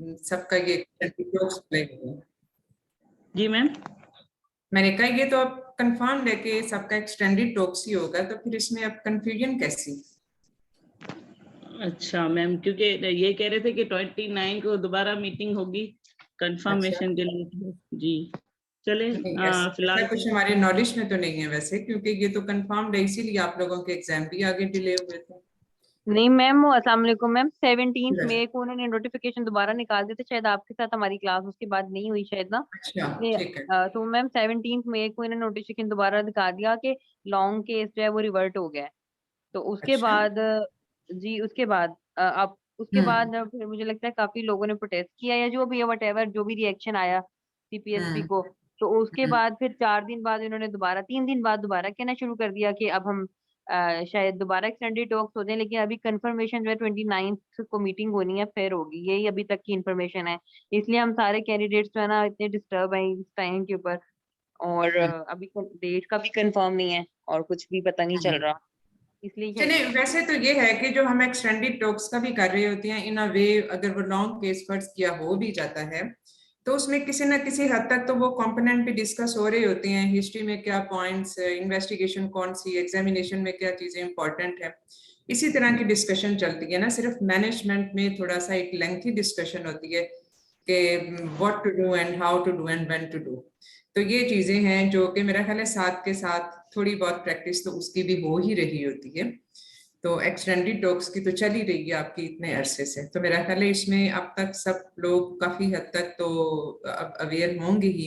सबका ये टॉक्स लगेगा। जी मैम। मैंने कहा ये तो अब कंफर्म है कि सबका एक्सटेंडेड टॉक्स ही होगा, तो फिर इसमें अब कंफ्यूजन कैसी? अच्छा मैम, क्योंकि ये कह रहे थे कि 29 को दोबारा मीटिंग होगी कंफर्मेशन के लिए। जी चले फिलहाल कुछ हमारे नॉलेज में तो नहीं है वैसे, क्योंकि ये तो कंफर्म है, इसीलिए आप लोगों के एग्जाम भी आगे डिले हुए थे। नहीं मैम, अस्सलाम वालेकुम मैम। 17 मई को उन्होंने नोटिफिकेशन दोबारा निकाल दिए थे, शायद आपके साथ हमारी क्लास उसके बाद नहीं हुई शायद ना। अच्छा, इसलिए ठीक है। तो मैम 17 मई को इन्होंने नोटिफिकेशन दोबारा दिखा दिया कि लॉन्ग केस जो है वो रिवर्ट हो गया है। तो उसके अच्छा। बाद जी उसके बाद अब उसके हम्म। बाद फिर मुझे लगता है काफी लोगों ने प्रोटेस्ट किया या जो भी है वट जो भी रिएक्शन आया सीपीएसपी हम्म। को। तो उसके हम्म। बाद फिर 4 दिन बाद इन्होंने दोबारा 3 दिन बाद दोबारा कहना शुरू कर दिया कि अब हम शायद दोबारा एक्सटेंडेड टॉक्स हो जाए, लेकिन अभी कंफर्मेशन जो है 29 को मीटिंग होनी है फिर होगी, यही अभी तक की इन्फॉर्मेशन है। इसलिए हम सारे कैंडिडेट्स जो है ना इतने डिस्टर्ब हैं इस टाइम के ऊपर। और अभी डेट का भी कंफर्म नहीं है और कुछ भी पता नहीं चल हम्म। रहा, इसलिए चलिए, वैसे तो ये है कि जो हम एक्सटेंडेड टॉक्स का भी कर रहे होते हैं इन अ वे, अगर वो लॉन्ग केस फर्ज किया हो भी जाता है तो उसमें किसी न किसी हद तक तो वो कंपोनेंट भी डिस्कस हो रहे होते हैं। हिस्ट्री में क्या पॉइंट्स, इन्वेस्टिगेशन कौन सी, एग्जामिनेशन में क्या चीजें इंपॉर्टेंट है, इसी तरह की डिस्कशन चलती है ना। सिर्फ मैनेजमेंट में थोड़ा सा एक लेंथी डिस्कशन होती है कि what to do and how to do and when to do. तो ये चीजें हैं जो कि मेरा ख्याल है साथ के साथ थोड़ी बहुत प्रैक्टिस तो उसकी भी हो ही रही होती है। तो एक्सटेंडेड टॉक्स की तो चल ही रही है आपकी इतने अरसे से, तो मेरा ख्याल है इसमें अब तक सब लोग काफी हद तक तो अब अवेयर होंगे ही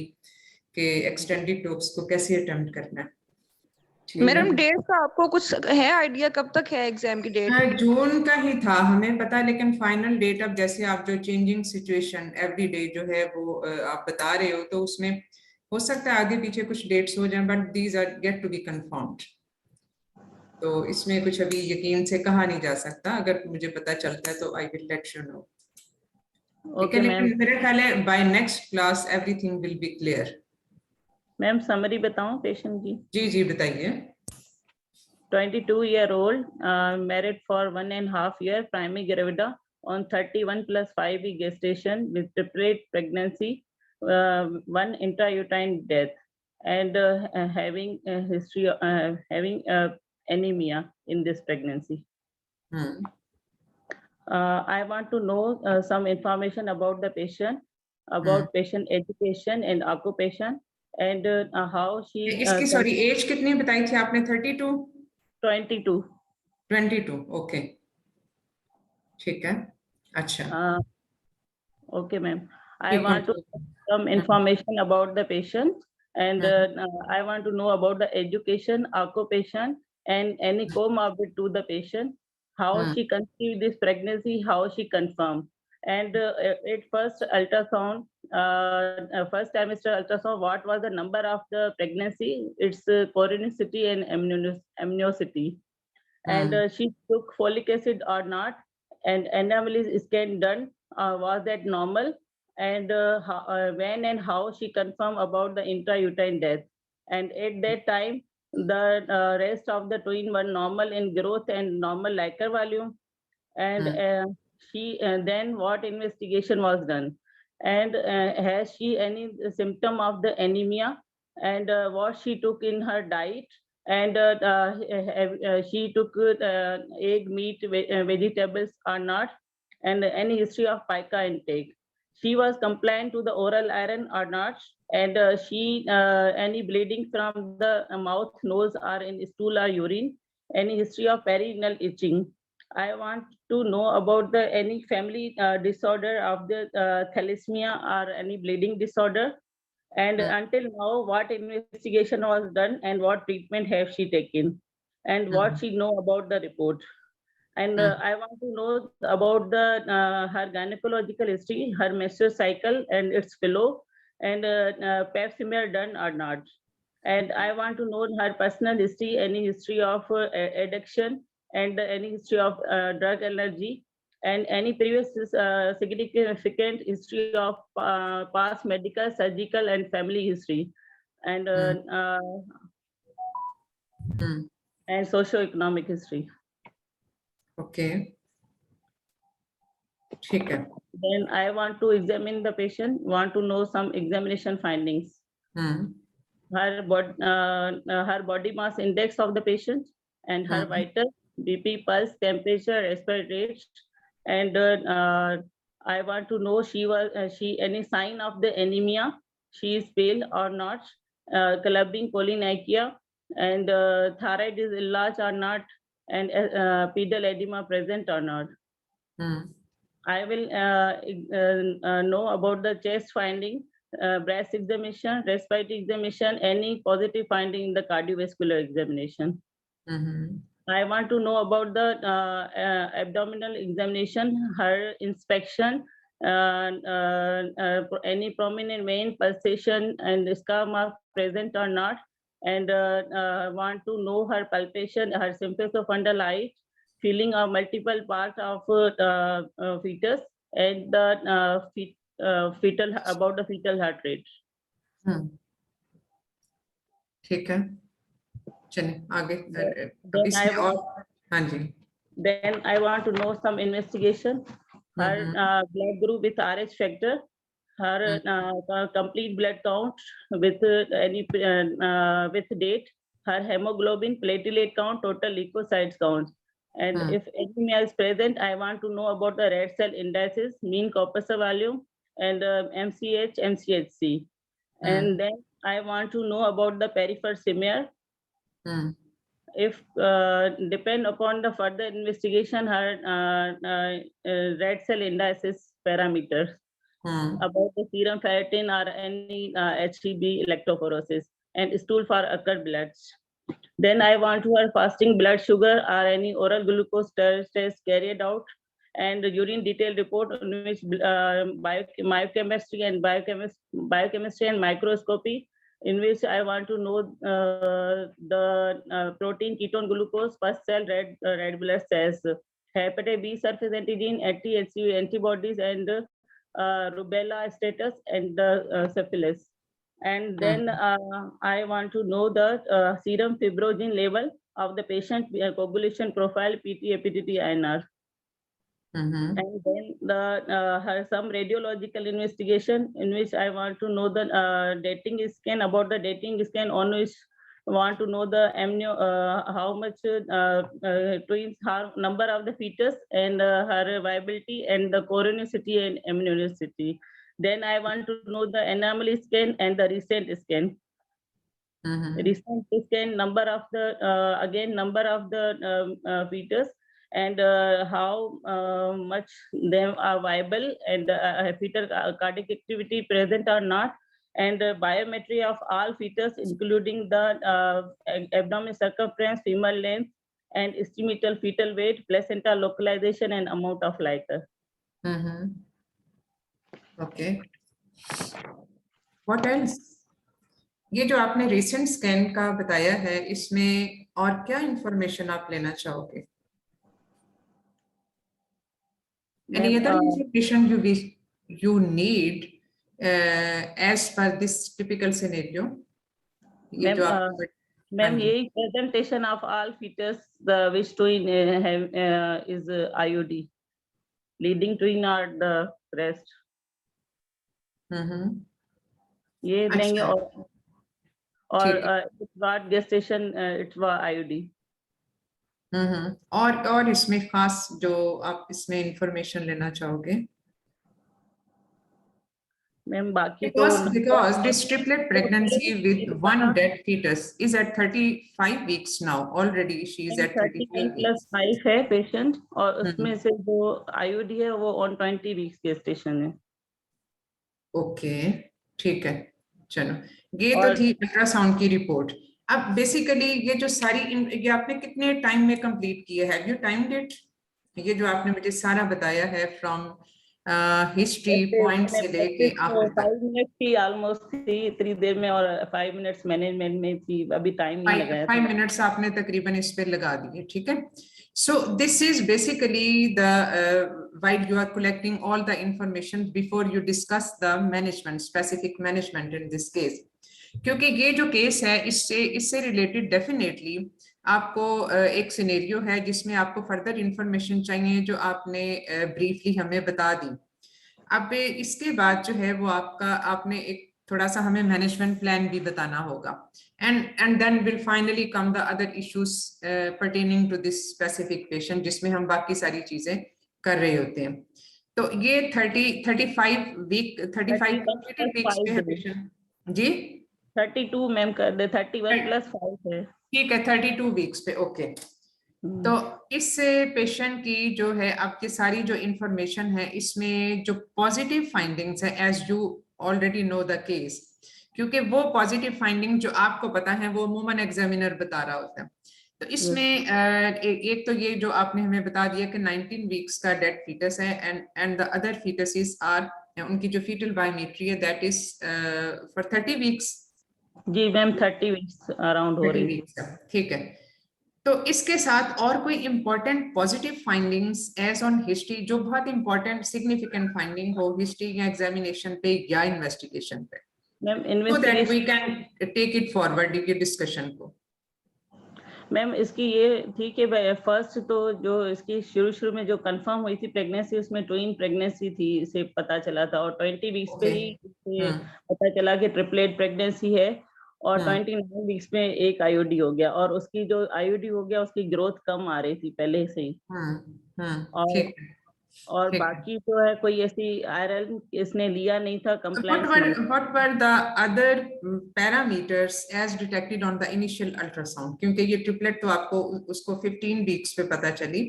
कि एक्सटेंडेड टॉक्स को कैसे अटेम्प्ट करना है। मैडम डेट का आपको कुछ है आइडिया, कब तक है एग्जाम की डेट? जून का ही था हमें पता, लेकिन फाइनल डेट अब जैसे आप जो चेंजिंग सिचुएशन एवरी डे जो है वो आप बता रहे हो, तो उसमें हो सकता है आगे पीछे कुछ डेट्स हो जाएं, but these are get to be confirmed. तो इसमें कुछ अभी यकीन से कहा नहीं जा सकता, अगर मुझे पता चलता है तो I will let you know. Okay ma'am. लेकिन मेरे ख्याल है by next class everything will be clear. Ma'am summary बताऊं पेशेंट की? जी जी बताइए। 22-year-old, married for 1.5 year, primary gravida on 31+5 week gestation with prepared pregnancy, one intrauterine death, and having a history having anemia in this pregnancy. I want to know some information about the patient, about patient education and occupation, and how she इसकी sorry as कितनी बताई थी आपने? 32? 22. 22, okay, ठीक है। अच्छा, Okay, ma'am. I want to know some information about the patient, and I want to know about the education, occupation, and any comorbid to the patient, how she conceived this pregnancy, how she confirmed. And at first ultrasound, first trimester ultrasound, what was the number of the pregnancy, its chronicity and amniosity. And she took folic acid or not, and anomaly scan done, was that normal, and when and how she confirmed about the intrauterine death. And at that time the rest of the twin were normal in growth and normal Leica volume. And she then what investigation was done, and has she any symptom of the anemia, and what she took in her diet, and she took egg, meat, vegetables or not, and any history of pica intake. She was compliant to the oral iron or not, and she any bleeding from the mouth, nose, or in stool or urine, any history of perineal itching. I want to know about the any family disorder of the thalassemia or any bleeding disorder. And until now, what investigation was done and what treatment have she taken, and what she know about the report. And I want to know about the her gynecological history, her menstrual cycle and its flow, and pap smear done or not. And I want to know her personal history, any history of addiction, and any history of drug allergy, and any previous significant history of past medical, surgical, and family history, and socio-economic history. Okay. ठीक है. Then I want to examine the patient, want to know some examination findings. Her body mass index of the patient and her vital, BP, pulse, temperature, respiratory rate, and I want to know she any sign of the anemia, she is pale or not, clubbing polyneuria, and thyroid is enlarged or not, and pedal edema present or not. I will know about the chest finding, breast examination, respiratory examination, any positive finding in the cardiovascular examination. I want to know about the abdominal examination, her inspection, any prominent vein pulsation and scar mark present or not, and want to know her palpation, her symptoms of underlight, feeling of multiple parts of fetus, and the fetal about the fetal heart rate. ठीक है, चलिए आगे. हाँ जी. Then I want to know some investigation. Her blood group with Rh factor, her complete blood count with any with date, her hemoglobin, platelet count, total leukocytes count. And if anemia is present, I want to know about the red cell indices, mean corpuscle value, and MCH, MCHC. And then I want to know about the peripheral smear. If depend upon the further investigation, her red cell indices parameters about the serum ferritin or any HCB electrophoresis and stool for occurred bloods. Then I want to have fasting blood sugar or any oral glucose test carried out, and urine detailed report in which biochemistry and biochemistry and microscopy, in which I want to know the protein, ketone, glucose, first cell, red blood cells, hepatitis B surface antigen, HCV antibodies, and rubella status, and the syphilis. And then I want to know the serum fibrinogen level of the patient, coagulation profile, PT, APTT, INR. And then the some radiological investigation in which I want to know the dating scan, about the dating scan on which I want to know the amnio, how much twins, number of the fetus, and her viability, and the coronicity and immunogenicity. Then I want to know the anomaly scan and the recent scan. Recent scan, number of the again number of the fetus, and how much them are viable, and fetal cardiac activity present or not, and biometry of all fetus, including the abdomen circumference, femur length, and estimated fetal weight, placenta localization, and amount of lighter. Okay. What else? ये जो आपने recent scan का बताया है, इसमें और क्या information आप लेना चाहोगे? Any other information you need as per this typical scenario? Ma'am, ये presentation of all fetus, the which twin have is IUD, leading twin or the breast. ये लेंगे और what gestation it was IUD. और इसमें खास जो आप इसमें इंफॉर्मेशन लेना चाहोगे? मैम बाकी because this triplet pregnancy with one dead fetus is at 35 weeks now already. She is at 35 plus 5 है patient, और उसमें से जो IUD है वो on 20 weeks gestation है. ओके, ठीक है, चलो ये तो थी अल्ट्रासाउंड की रिपोर्ट. अब बेसिकली ये जो सारी ये आपने कितने टाइम में कंप्लीट किया है? Have you time date? ये जो आपने मुझे सारा बताया है फ्रॉम हिस्ट्री पॉइंट से लेके आखिर तक. 5 मिनट थी ऑलमोस्ट, थी इतनी देर में, और 5 मिनट्स मैनेजमेंट में थी, अभी टाइम नहीं लगाया. 5 मिनट्स आपने तकरीबन इस पे लगा दिए, ठीक है. So this is basically the while you are collecting all the information before you discuss the management, specific management in this case. क्योंकि ये जो केस है इससे रिलेटेड डेफिनेटली आपको एक सिनेरियो है जिसमें आपको फर्दर इंफॉर्मेशन चाहिए जो आपने ब्रीफली हमें बता दी। अब इसके बाद जो है वो आपने एक थोड़ा सा हमें मैनेजमेंट प्लान भी बताना होगा, and then will finally come the other issues pertaining to this specific patient, जिसमें हम बाकी सारी चीजें कर रहे होते हैं। तो ये 35 कंप्लीटेड वीक्स पे है पेशेंट जी। 32 मैम कर दे, 31 + 5 है। ठीक है, 32 वीक्स पे, ओके। तो इस पेशेंट की जो है आपकी सारी जो इंफॉर्मेशन है इसमें जो पॉजिटिव फाइंडिंग्स है, as you already know the case, क्योंकि वो पॉजिटिव फाइंडिंग जो आपको पता है वो वुमन एग्जामिनर बता रहा होता है। तो इसमें एक तो ये जो आपने हमें बता दिया कि 19 वीक्स का डेड फीटस है, and the other foetuses are, उनकी जो फीटल बायोमेट्री है दैट इज फॉर 30 वीक्स। जी मैम 30 वीक्स अराउंड हो रही है। ठीक है। तो इसके साथ और कोई important positive findings as on history, जो बहुत इंपॉर्टेंट सिग्निफिकेंट फाइंडिंग हो हिस्ट्री या एग्जामिनेशन पे या इन्वेस्टिगेशन पे, ma'am so that we investigation can take it forward ये डिस्कशन को। मैम इसकी ये थी कि फर्स्ट तो जो इसकी शुरू में जो कंफर्म हुई थी प्रेगनेंसी, उसमें ट्विन प्रेगनेंसी थी, इसे पता चला था, और 20 वीक्स पे ही पता चला कि ट्रिपलेट प्रेगनेंसी है, और 29 वीक्स में एक आईयूडी हो गया, और उसकी जो आईयूडी हो गया उसकी ग्रोथ कम आ रही थी पहले से ही। और बाकी जो है कोई ऐसी आयरन इसने लिया नहीं था complaint. What were the other parameters as detected on the initial ultrasound? क्योंकि ये ट्रिपलेट तो आपको उसको 15 वीक्स पे पता चली,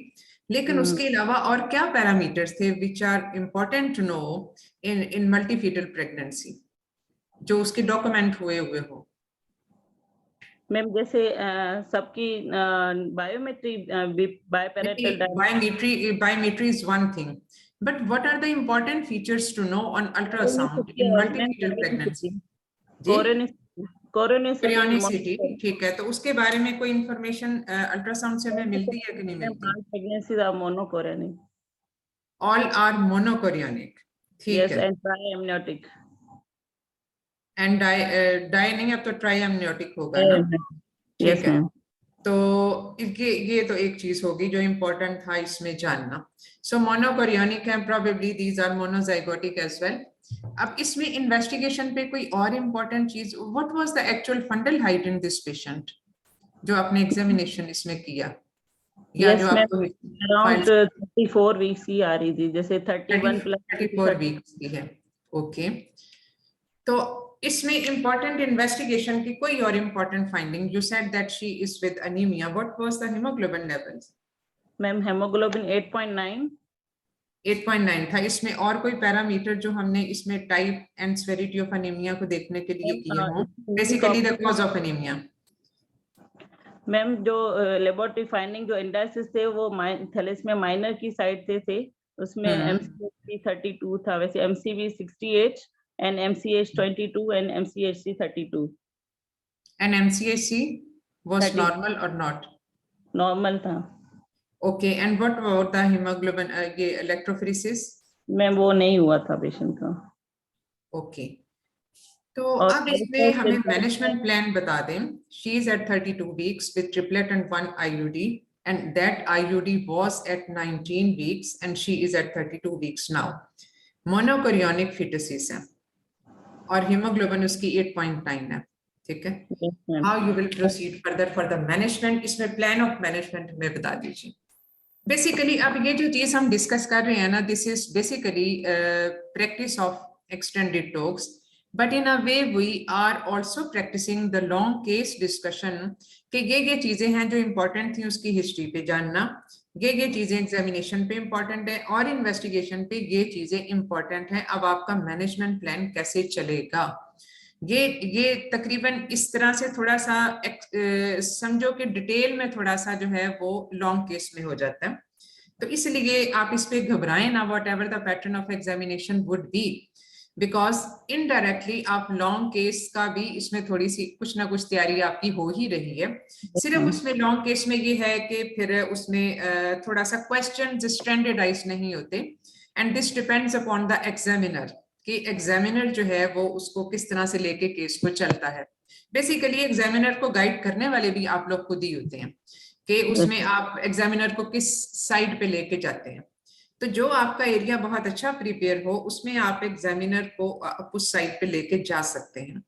लेकिन उसके अलावा और क्या पैरामीटर्स थे which are important to know in multifetal pregnancy जो उसके डॉक्यूमेंट हुए हो? मैम जैसे सबकी biometry, biometry is one thing, but what are the important features to know on ultrasound in multifetal pregnancy? कोरियोनिसिटी, ठीक है। तो उसके बारे में कोई इंफॉर्मेशन अल्ट्रासाउंड से हमें मिलती है कि नहीं मिलती? प्रेगनेंसीज आर मोनोकोरियनिक, ऑल आर मोनोकोरियनिक, ठीक है। एंड ट्राइएमनियोटिक, एंड डाई नहीं, अब तो ट्राइएमनियोटिक होगा ना, ठीक है। तो ये तो एक चीज होगी जो इम्पोर्टेंट था इसमें जानना। सो मोनोकोरियनिक है, probably these are monozygotic as well. अब इसमें इन्वेस्टिगेशन पे कोई और इम्पोर्टेंट चीज, what was the actual fundal height in this patient जो आपने एग्जामिनेशन इसमें किया? या जो आपको अराउंड 34 वीक्स की आ रही थी, जैसे 31 + 34 वीक्स की है, ओके। तो इसमें इंपॉर्टेंट इन्वेस्टिगेशन की कोई और important finding? You said that she is with anaemia, what was the haemoglobin levels? Ma'am haemoglobin 8.9 था। इसमें और कोई पैरामीटर जो हमने इसमें type and severity of anaemia को देखने के लिए किए हों? Basically the cause of anaemia. Ma'am जो लेबोरेटरी फाइंडिंग जो इंडाइसिस थे वो थैलेसीमिया माइनर की साइड से थे, उसमें MCHC 32 था, वैसे MCV 68 and MCH 22 and MCHC 32. And MCHC was 30. normal or not? Normal था। Okay, and what about the hemoglobin electrophoresis? Ma'am वो नहीं हुआ था पेशेंट का। Okay. तो अब इसमें हमें मैनेजमेंट प्लान बता दें। She is at 32 weeks with triplet and 1 IUD, and that IUD was at 19 weeks, and she is at 32 weeks now. Monochorionic fetuses है और हीमोग्लोबिन उसकी 8.9 है, ठीक है। How you will proceed further for the management? इसमें plan of management हमें बता दीजिए। बेसिकली अब ये जो चीज हम डिस्कस कर रहे हैं ना, this is basically practice of extended talks, but in a way we are also practising the long case discussion कि ये चीजें हैं जो इंपॉर्टेंट थी उसकी हिस्ट्री पे जानना, ये चीजें एग्जामिनेशन पे इंपॉर्टेंट है और इन्वेस्टिगेशन पे ये चीजें इंपॉर्टेंट है। अब आपका मैनेजमेंट प्लान कैसे चलेगा, ये तकरीबन इस तरह से थोड़ा सा समझो कि डिटेल में थोड़ा सा जो है वो लॉन्ग केस में हो जाता है। तो इसलिए आप इस पे घबराएं ना, what ever the pattern of examination would be, because indirectly आप लॉन्ग केस का भी इसमें थोड़ी सी कुछ ना कुछ तैयारी आपकी हो ही रही है। सिर्फ उसमें लॉन्ग केस में ये है कि फिर उसमें थोड़ा सा क्वेश्चन स्टैंडर्डाइज नहीं होते, and this depends upon the examiner कि एग्जामिनर जो है वो उसको किस तरह से लेके केस को चलता है। बेसिकली एग्जामिनर को गाइड करने वाले भी आप लोग खुद ही होते हैं कि उसमें आप एग्जामिनर को किस साइड पे लेके जाते हैं। तो जो आपका एरिया बहुत अच्छा प्रिपेयर हो उसमें आप एग्जामिनर को उस साइड पे लेके जा सकते हैं।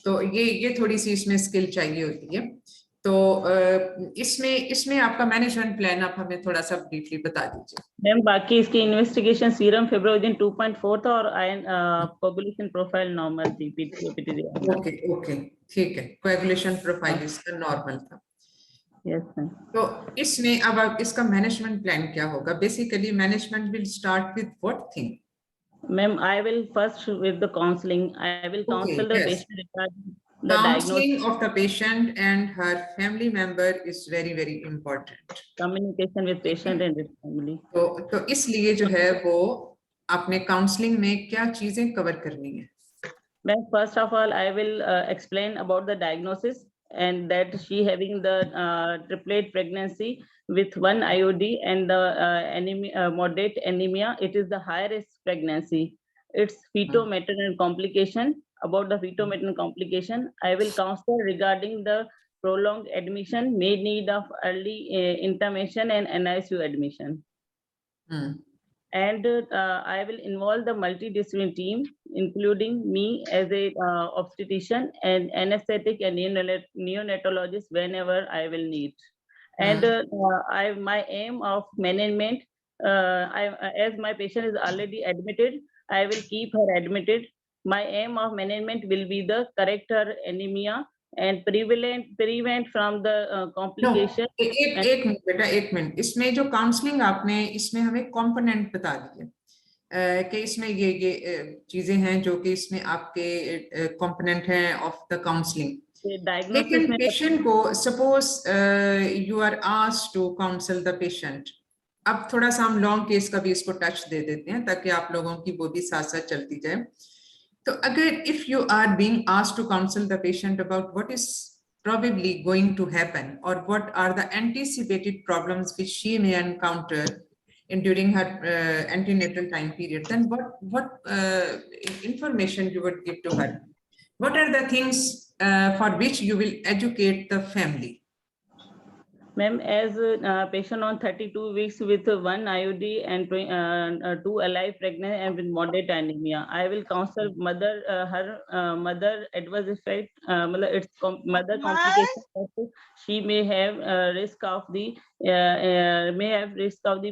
तो ये थोड़ी सी इसमें स्किल चाहिए होती है। तो इसमें आपका मैनेजमेंट प्लान आप हमें थोड़ा सा ब्रीफली बता दीजिए। मैम बाकी इसकी इन्वेस्टिगेशन सीरम फिब्रोजिन 2.4 था और आयन कोगुलेशन प्रोफाइल नॉर्मल थी, PTD। ओके ठीक है, कोएगुलेशन प्रोफाइल इसका नॉर्मल था। Yes ma'am. तो इसमें अब इसका मैनेजमेंट प्लान क्या होगा? Basically management will start with what thing? Ma'am, I will first with the counseling. I will counsel the yes. patient regarding the Counseling diagnosis, of the patient and her family member is very very important. communication with patient and his family. तो इसलिए जो है वो आपने counselling में क्या चीजें cover करनी है? Ma'am, first of all, I will explain about the diagnosis and that she having the triplet pregnancy with 1 IUD and the anemia, moderate anemia. It is the high risk pregnancy. It's feto-maternal complication. About the feto-maternal complication, I will counsel regarding the prolonged admission, may need of early intervention and NICU admission. And I will involve the multidisciplinary team, including me as a obstetrician and anesthetic and neonatologist whenever I will need. And my aim of management, as my patient is already admitted, I will keep her admitted. My aim of management will be the correct her anemia and prevent from the complication. एक minute बेटा, एक minute. इसमें जो counselling आपने इसमें हमें component बता दिए कि इसमें ये चीजें हैं जो कि इसमें आपके कंपोनेंट हैं ऑफ द काउंसलिंग। लेकिन पेशेंट को suppose you are asked to counsel the patient, अब थोड़ा सा हम लॉन्ग केस का भी इसको टच दे देते हैं ताकि आप लोगों की वो भी साथ साथ चलती जाए। तो अगर if you are being asked to counsel the patient about what is probably going to happen or what are the anticipated problems which she may encounter during her antenatal time period, then what information you would give to her? What are the things for which you will educate the family? Ma'am, as a patient on 32 weeks with 1 IUD and 2 alive pregnant and with moderate anemia, I will counsel mother, her mother adverse effect, its mother complication. She may have risk of the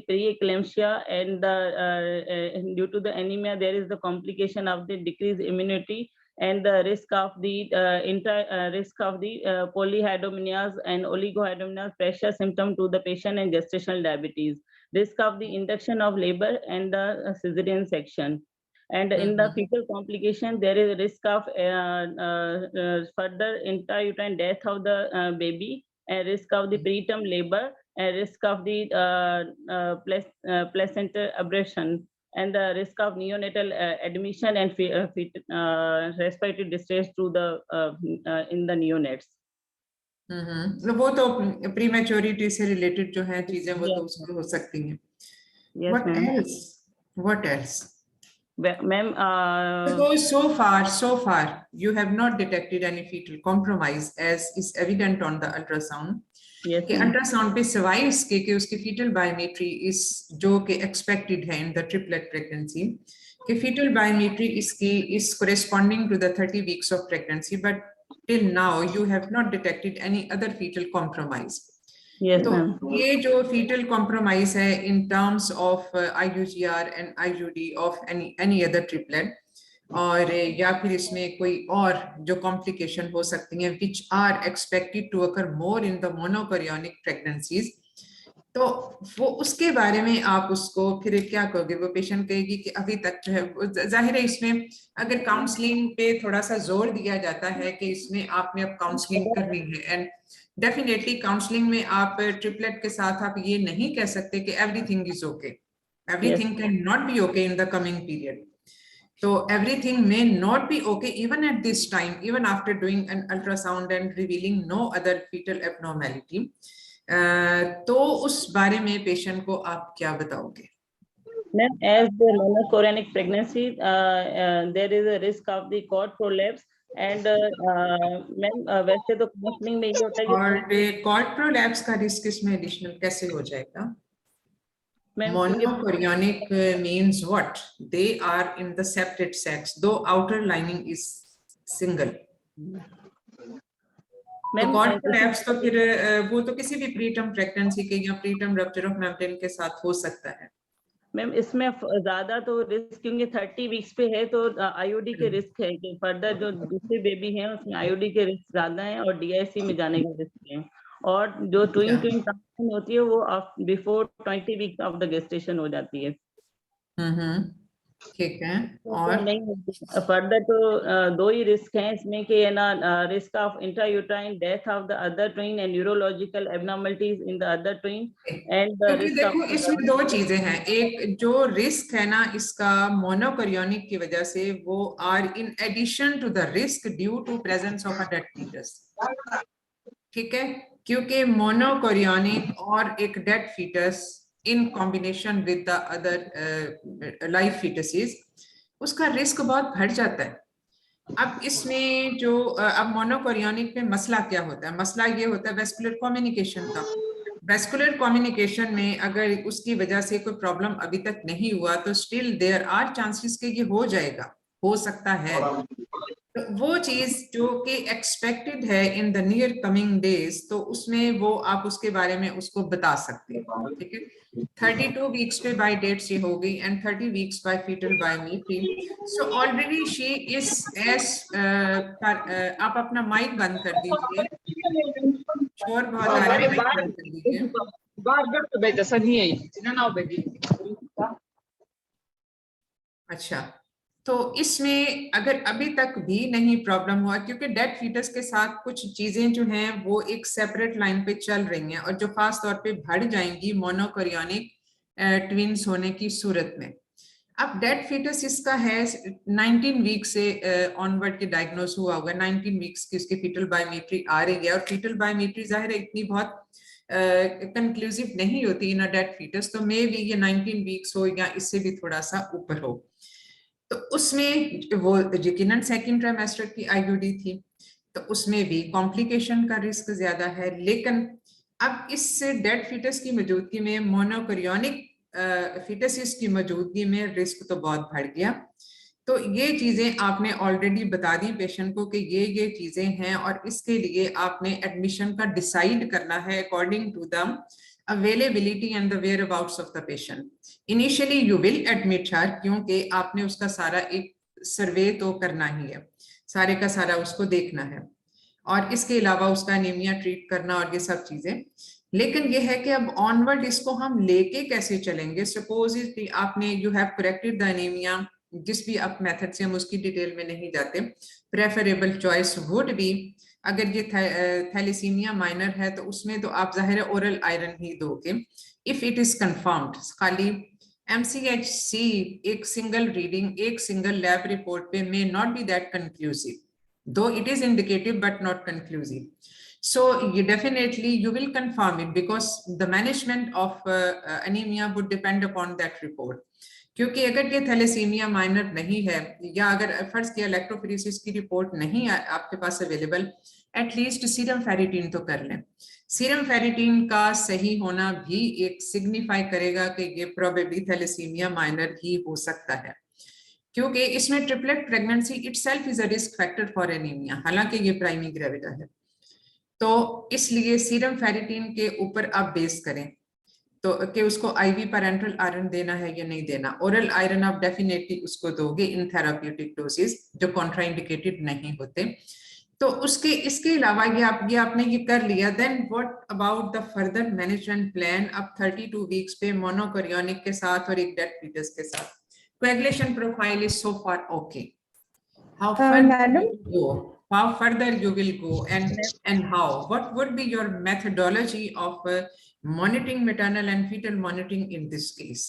preeclampsia, and due to the anemia there is the complication of the decreased immunity and the risk of the polyhydramnios and oligohydramnios, pressure symptom to the patient and gestational diabetes, risk of the induction of labor and the cesarean section. And in the fetal complication, there is a risk of further intrauterine death of the baby, and risk of the preterm labor, and risk of the placenta abrasion, and the risk of neonatal admission and respiratory distress to the in the neonates. वो तो prematurity से related जो है चीजें वो तो उसमें हो सकती हैं। What else? Ma'am, so far you have not detected any fetal compromise as is evident on the ultrasound. Yes, कि अल्ट्रासाउंड पे सिवाय इसके कि उसकी फीटल बायोमेट्री इस जो कि एक्सपेक्टेड है इन द ट्रिपलेट प्रेगनेंसी, कि फीटल बायोमेट्री इसकी is corresponding to the 30 weeks of pregnancy, but till now you have not detected any other fetal compromise. तो ये जो फीटल कॉम्प्रोमाइज है in terms of IUGR and IUD of any other triplet, और या फिर इसमें कोई और जो कॉम्प्लिकेशन हो सकती हैं which are expected to occur more in the monochorionic pregnancies, तो वो उसके बारे में आप उसको फिर क्या कहोगे? वो पेशेंट कहेगी कि अभी तक जो है, जाहिर है इसमें अगर काउंसलिंग पे थोड़ा सा जोर दिया जाता है कि इसमें आपने अब काउंसलिंग करनी है, एंड डेफिनेटली काउंसलिंग में आप ट्रिपलेट के साथ आप ये नहीं कह सकते कि everything is okay, everything can not be okay in the coming period. So everything may not be okay even at this time, even after doing an ultrasound and revealing no other fetal abnormality. तो उस बारे में patient को आप क्या बताओगे? As the monochorionic pregnancy, there is a risk of the cord prolapse, and ma'am वैसे तो काउंसलिंग में ये होता है कि और कॉर्ड प्रोलैप्स का रिस्क इसमें एडिशनल कैसे हो जाएगा? Ma'am Monochorionic means what? They are in the separate sex, though outer lining is single. तो कॉर्ड प्रोलैप्स तो फिर वो तो किसी भी प्रीटर्म प्रेगनेंसी के या प्रीटर्म रप्चर ऑफ मेम्ब्रेन के साथ हो सकता है। मैम इसमें ज्यादा तो रिस्क क्योंकि 30 वीक्स पे है तो आईओडी के रिस्क है कि फर्दर जो दूसरे बेबी हैं उसमें आईओडी के रिस्क ज्यादा है और डीआईसी में जाने के रिस्क है, और जो ट्विन ट्रांसमिशन होती है वो before 20 weeks of the gestation हो जाती है। ठीक है। और नहीं फर्दर तो दो ही रिस्क हैं इसमें कि ना risk of intrauterine death of the other twin and neurological abnormalities in the other twin and देखो इसमें दो चीजें हैं। एक जो रिस्क है ना इसका मोनोकोरियोनिक की वजह से, वो are in addition to the risk due to presence of a dead fetus. ठीक है, क्योंकि मोनोकोरियोनिक और एक dead fetus in combination with the other live fetuses, उसका रिस्क बहुत बढ़ जाता है। अब इसमें जो अब मोनोकोरियोनिक में मसला क्या होता है? मसला ये होता है वेस्कुलर कम्युनिकेशन का। वेस्कुलर कम्युनिकेशन में अगर उसकी वजह से कोई प्रॉब्लम अभी तक नहीं हुआ तो स्टिल देयर आर चांसेस कि ये हो जाएगा, हो सकता है। तो वो चीज जो कि एक्सपेक्टेड है in the near coming days, तो उसमें वो आप उसके बारे में उसको बता सकते हैं। ठीक है, 32 वीक्स पे बाय डेट से हो गई and 30 weeks by fetal biometry. So already she is as. आप अपना माइक बंद कर दीजिए, शोर बहुत आ रहा है, माइक बंद कर दीजिए। अच्छा, तो इसमें अगर अभी तक भी नहीं प्रॉब्लम हुआ, क्योंकि डेड फीटस के साथ कुछ चीजें जो हैं वो एक सेपरेट लाइन पे चल रही हैं और जो खास तौर पे बढ़ जाएंगी मोनोकोरियोनिक ट्विंस होने की सूरत में। अब डेड फीटस इसका है 19 वीक से ऑनवर्ड के डायग्नोज हुआ होगा, 19 वीक्स की उसकी फीटल बायोमेट्री आ रही है, और फीटल बायोमेट्री जाहिर है इतनी बहुत कंक्लूसिव नहीं होती इन अ डेड फीटस, तो मे भी ये 19 वीक्स हो या इससे भी थोड़ा सा ऊपर हो। तो उसमें वो यकीनन सेकंड ट्राइमेस्टर की आईयूडी थी, तो उसमें भी कॉम्प्लिकेशन का रिस्क ज्यादा है। लेकिन अब इस डेड फीटस की मौजूदगी में, मोनोकोरियोनिक फीटसिस की मौजूदगी में रिस्क तो बहुत बढ़ गया। तो ये चीजें आपने ऑलरेडी बता दी पेशेंट को कि ये चीजें हैं, और इसके लिए आपने एडमिशन का डिसाइड करना है according to the availability and the whereabouts of the patient. Initially you will admit her, क्योंकि आपने उसका सारा एक सर्वे तो करना ही है, सारे का सारा उसको देखना है, और इसके अलावा उसका एनीमिया ट्रीट करना और ये सब चीजें। लेकिन ये है कि अब ऑनवर्ड इसको हम लेके कैसे चलेंगे। सपोज आपने you have corrected the anaemia, जिस भी आप मेथड से, हम उसकी डिटेल में नहीं जाते, प्रेफरेबल चॉइस वुड बी, अगर ये थैलेसीमिया माइनर है तो उसमें तो आप जाहिर है ओरल आयरन ही दोगे। इफ इट इज कंफर्म्ड, खाली MCHC एक सिंगल रीडिंग, एक सिंगल लैब रिपोर्ट पे may not be that conclusive, though it is indicative but not conclusive. So you definitely you will confirm it, because the management of anemia would depend upon that report. क्योंकि अगर ये thalassaemia minor नहीं है, या अगर फर्ज किया electrophoresis की रिपोर्ट नहीं है आपके पास अवेलेबल, एटलीस्ट सीरम फेरिटीन तो कर लें। सीरम फेरिटीन का सही होना भी एक सिग्निफाई करेगा कि ये प्रोबेबली थैलेसीमिया माइनर ही हो सकता है, क्योंकि इसमें triplet pregnancy itself is a risk factor for anaemia, हालांकि ये प्राइमी ग्रेविडा है। तो इसलिए सीरम फेरिटीन के ऊपर आप बेस करें तो कि उसको आईवी पैरेंटल आयरन देना है या नहीं देना। ओरल आयरन आप डेफिनेटली उसको दोगे इन थेराप्यूटिक डोसेस जो कॉन्ट्राइंडिकेटेड नहीं होते। तो उसके इसके अलावा ये आपने ये कर लिया, then what about the further management plan. अब 32 वीक्स पे मोनोकोरियोनिक के साथ और एक डेड फीटस के साथ, coagulation profile is so far okay. How further you will go, and how, what would be your methodology of monitoring maternal and fetal monitoring in this case?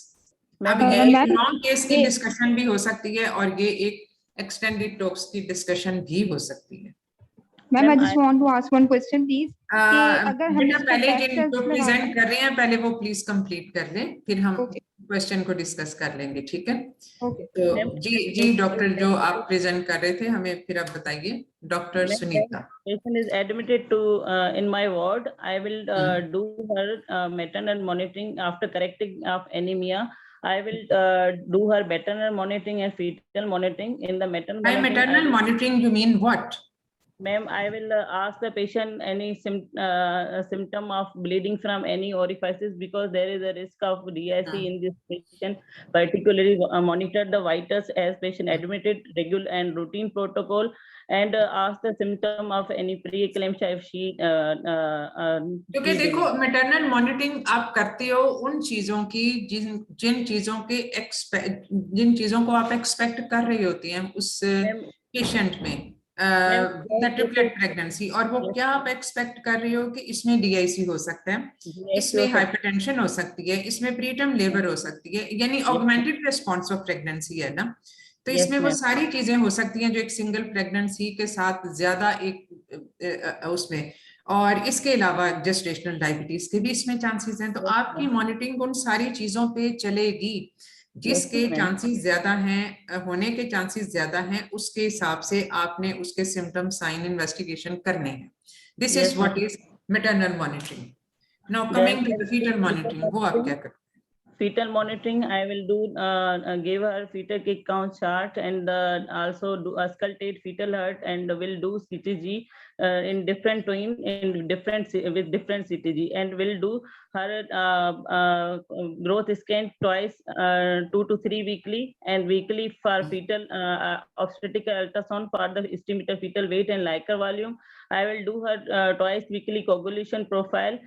अब ये एक लॉन्ग केस की discussion भी हो सकती है और ये एक एक्सटेंडेड टॉक्स की डिस्कशन भी हो सकती है। Ma'am I Ma'am, just want to ask one question please कि अगर हम बेटा इसको पहले टेस्ट जिनको लगा प्रेजेंट कर रहे हैं पहले वो प्लीज कंप्लीट कर लें, फिर हम ओके क्वेश्चन को डिस्कस कर लेंगे, ठीक है? ओके तो ma'am, जी डॉक्टर, जो आप प्रेजेंट कर रहे थे हमें फिर आप बताइए। Doctor Ma'am, Sunita. patient is admitted to in my ward. I will do her maternal monitoring after correcting of anemia. I will do her maternal monitoring and fetal monitoring. In the maternal By monitoring, maternal monitoring you mean what? ma'am, I will ask the patient any symptom of bleeding from any orifices, because there is a risk of DIC in this patient. Particularly monitor the vitals as patient admitted, regular and routine protocol, and ask the symptom of any preeclampsia if she क्योंकि देखो maternal monitoring आप करते हो उन चीजों की जिन चीजों के जिन चीजों को आप एक्सपेक्ट कर रही होती हैं उस पेशेंट में ट्रिपलेट प्रेगनेंसी, और वो क्या आप एक्सपेक्ट कर रही हो कि इसमें डीआईसी हो सकता है, इसमें हाइपरटेंशन हो सकती है, इसमें प्रीटर्म लेबर हो सकती है, यानी ऑगमेंटेड रिस्पॉन्स ऑफ प्रेगनेंसी है ना, तो इसमें वो सारी चीजें हो सकती हैं जो एक सिंगल प्रेगनेंसी के साथ ज्यादा एक उसमें, और इसके अलावा जेस्टेशनल डायबिटीज के भी इसमें चांसेस हैं। तो आपकी मॉनिटरिंग उन सारी चीजों पे चलेगी जिसके चांसेस ज्यादा हैं, होने के चांसेस ज्यादा हैं, उसके हिसाब से आपने उसके सिम्टम साइन इन्वेस्टिगेशन करने हैं। This is what is maternal monitoring. Now coming to the fetal monitoring, वो आप क्या करते हैं? Fetal monitoring, I will do give her fetal kick count chart, and also do auscultate fetal heart, and will do CTG in different twin in different with different CTG, and will do her growth scan twice 2 to 3 weekly, and weekly for fetal obstetric ultrasound for the estimated fetal weight and Leica volume. I will do her twice weekly coagulation profile,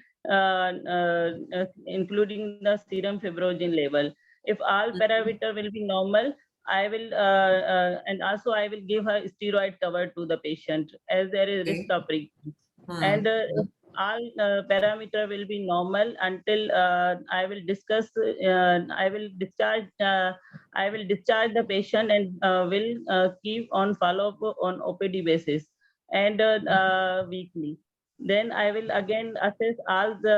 including the serum fibrinogen level. If all parameter will be normal, I will and also I will give her steroid cover to the patient as there is risk of preeclampsia. And if all parameter will be normal until I will discuss. I will discharge the patient, and will keep on follow up on OPD basis and weekly. Then I will again assess all the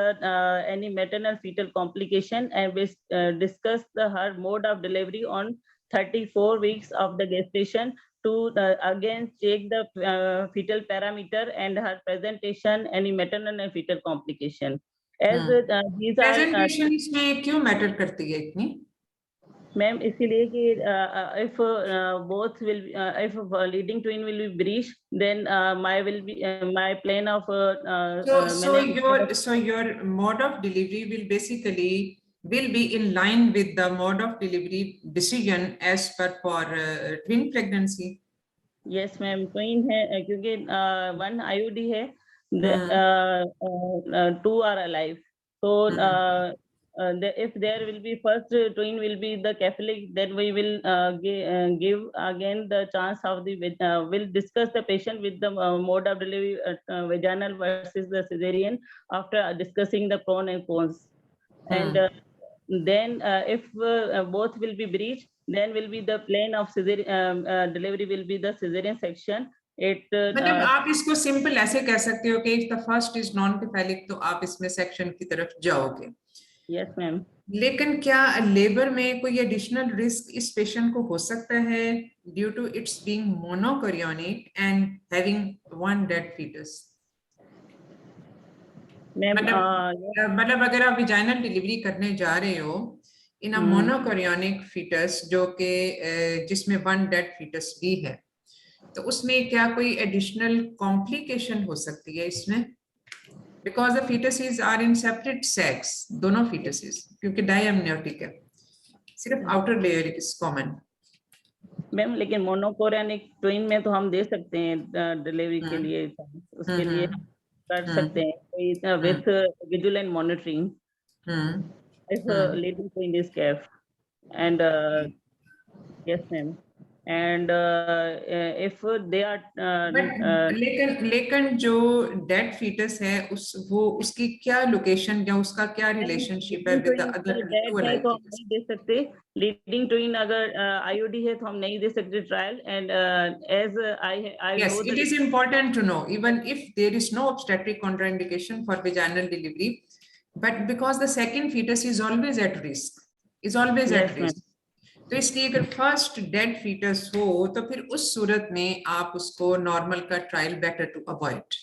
any maternal fetal complication, and we discuss her mode of delivery on 34 weeks of the gestation to again check the fetal parameter and her presentation, any maternal and fetal complication. As these are presentation इसमें क्यों matter करती है इतनी? Ma'am, इसीलिए कि if both will if leading twin will be breached, then my plan of so your mode of delivery will be in line with the mode of delivery decision as per for twin pregnancy. Yes ma'am, twin है क्योंकि one IUD है, two are alive, so if there will be first twin will be the Catholic, then we will give again the chance of the will discuss the patient with the mode of delivery, vaginal versus the cesarean, after discussing the pros and cons. And then if both will be breached, then will be the plan of cesarean delivery will be the cesarean section. मतलब आप इसको simple ऐसे कह सकते हो कि if the first is non-cephalic तो आप इसमें सेक्शन की तरफ जाओगे। Yes ma'am. लेकिन क्या लेबर में कोई एडिशनल रिस्क इस पेशेंट को हो सकता है due to its being monochorionic and having one dead foetus? मतलब अगर आप विजाइनल डिलीवरी करने जा रहे हो इन अ मोनोकैरियोनिक फीटस जो कि जिसमें वन डेड फीटस भी है, तो उसमें क्या कोई एडिशनल कॉम्प्लिकेशन हो सकती है इसमें? Because the fetuses are in separate sacs, दोनों fetuses, क्योंकि डायम्नियोटिक है, सिर्फ outer layer is common. Ma'am लेकिन मोनोकोरियनिक ट्विन में तो हम दे सकते हैं डिलीवरी के लिए, उसके लिए कर सकते हैं with visual monitoring if leading twin is ceph and yes ma'am. and if they are लेकिन जो डेड फीटस है उसकी क्या लोकेशन या उसका क्या रिलेशनशिप है विद द अदर डेड है तो हम नहीं दे सकते, लीडिंग ट्विन अगर आईओडी है तो हम नहीं दे सकते trial, and as I yes, it is important to know even if there is no obstetric contraindication for vaginal delivery, but because the second fetus is always at risk, तो इसलिए अगर फर्स्ट डेड फीटस हो तो फिर उस सूरत में आप उसको नॉर्मल का trial better to avoid.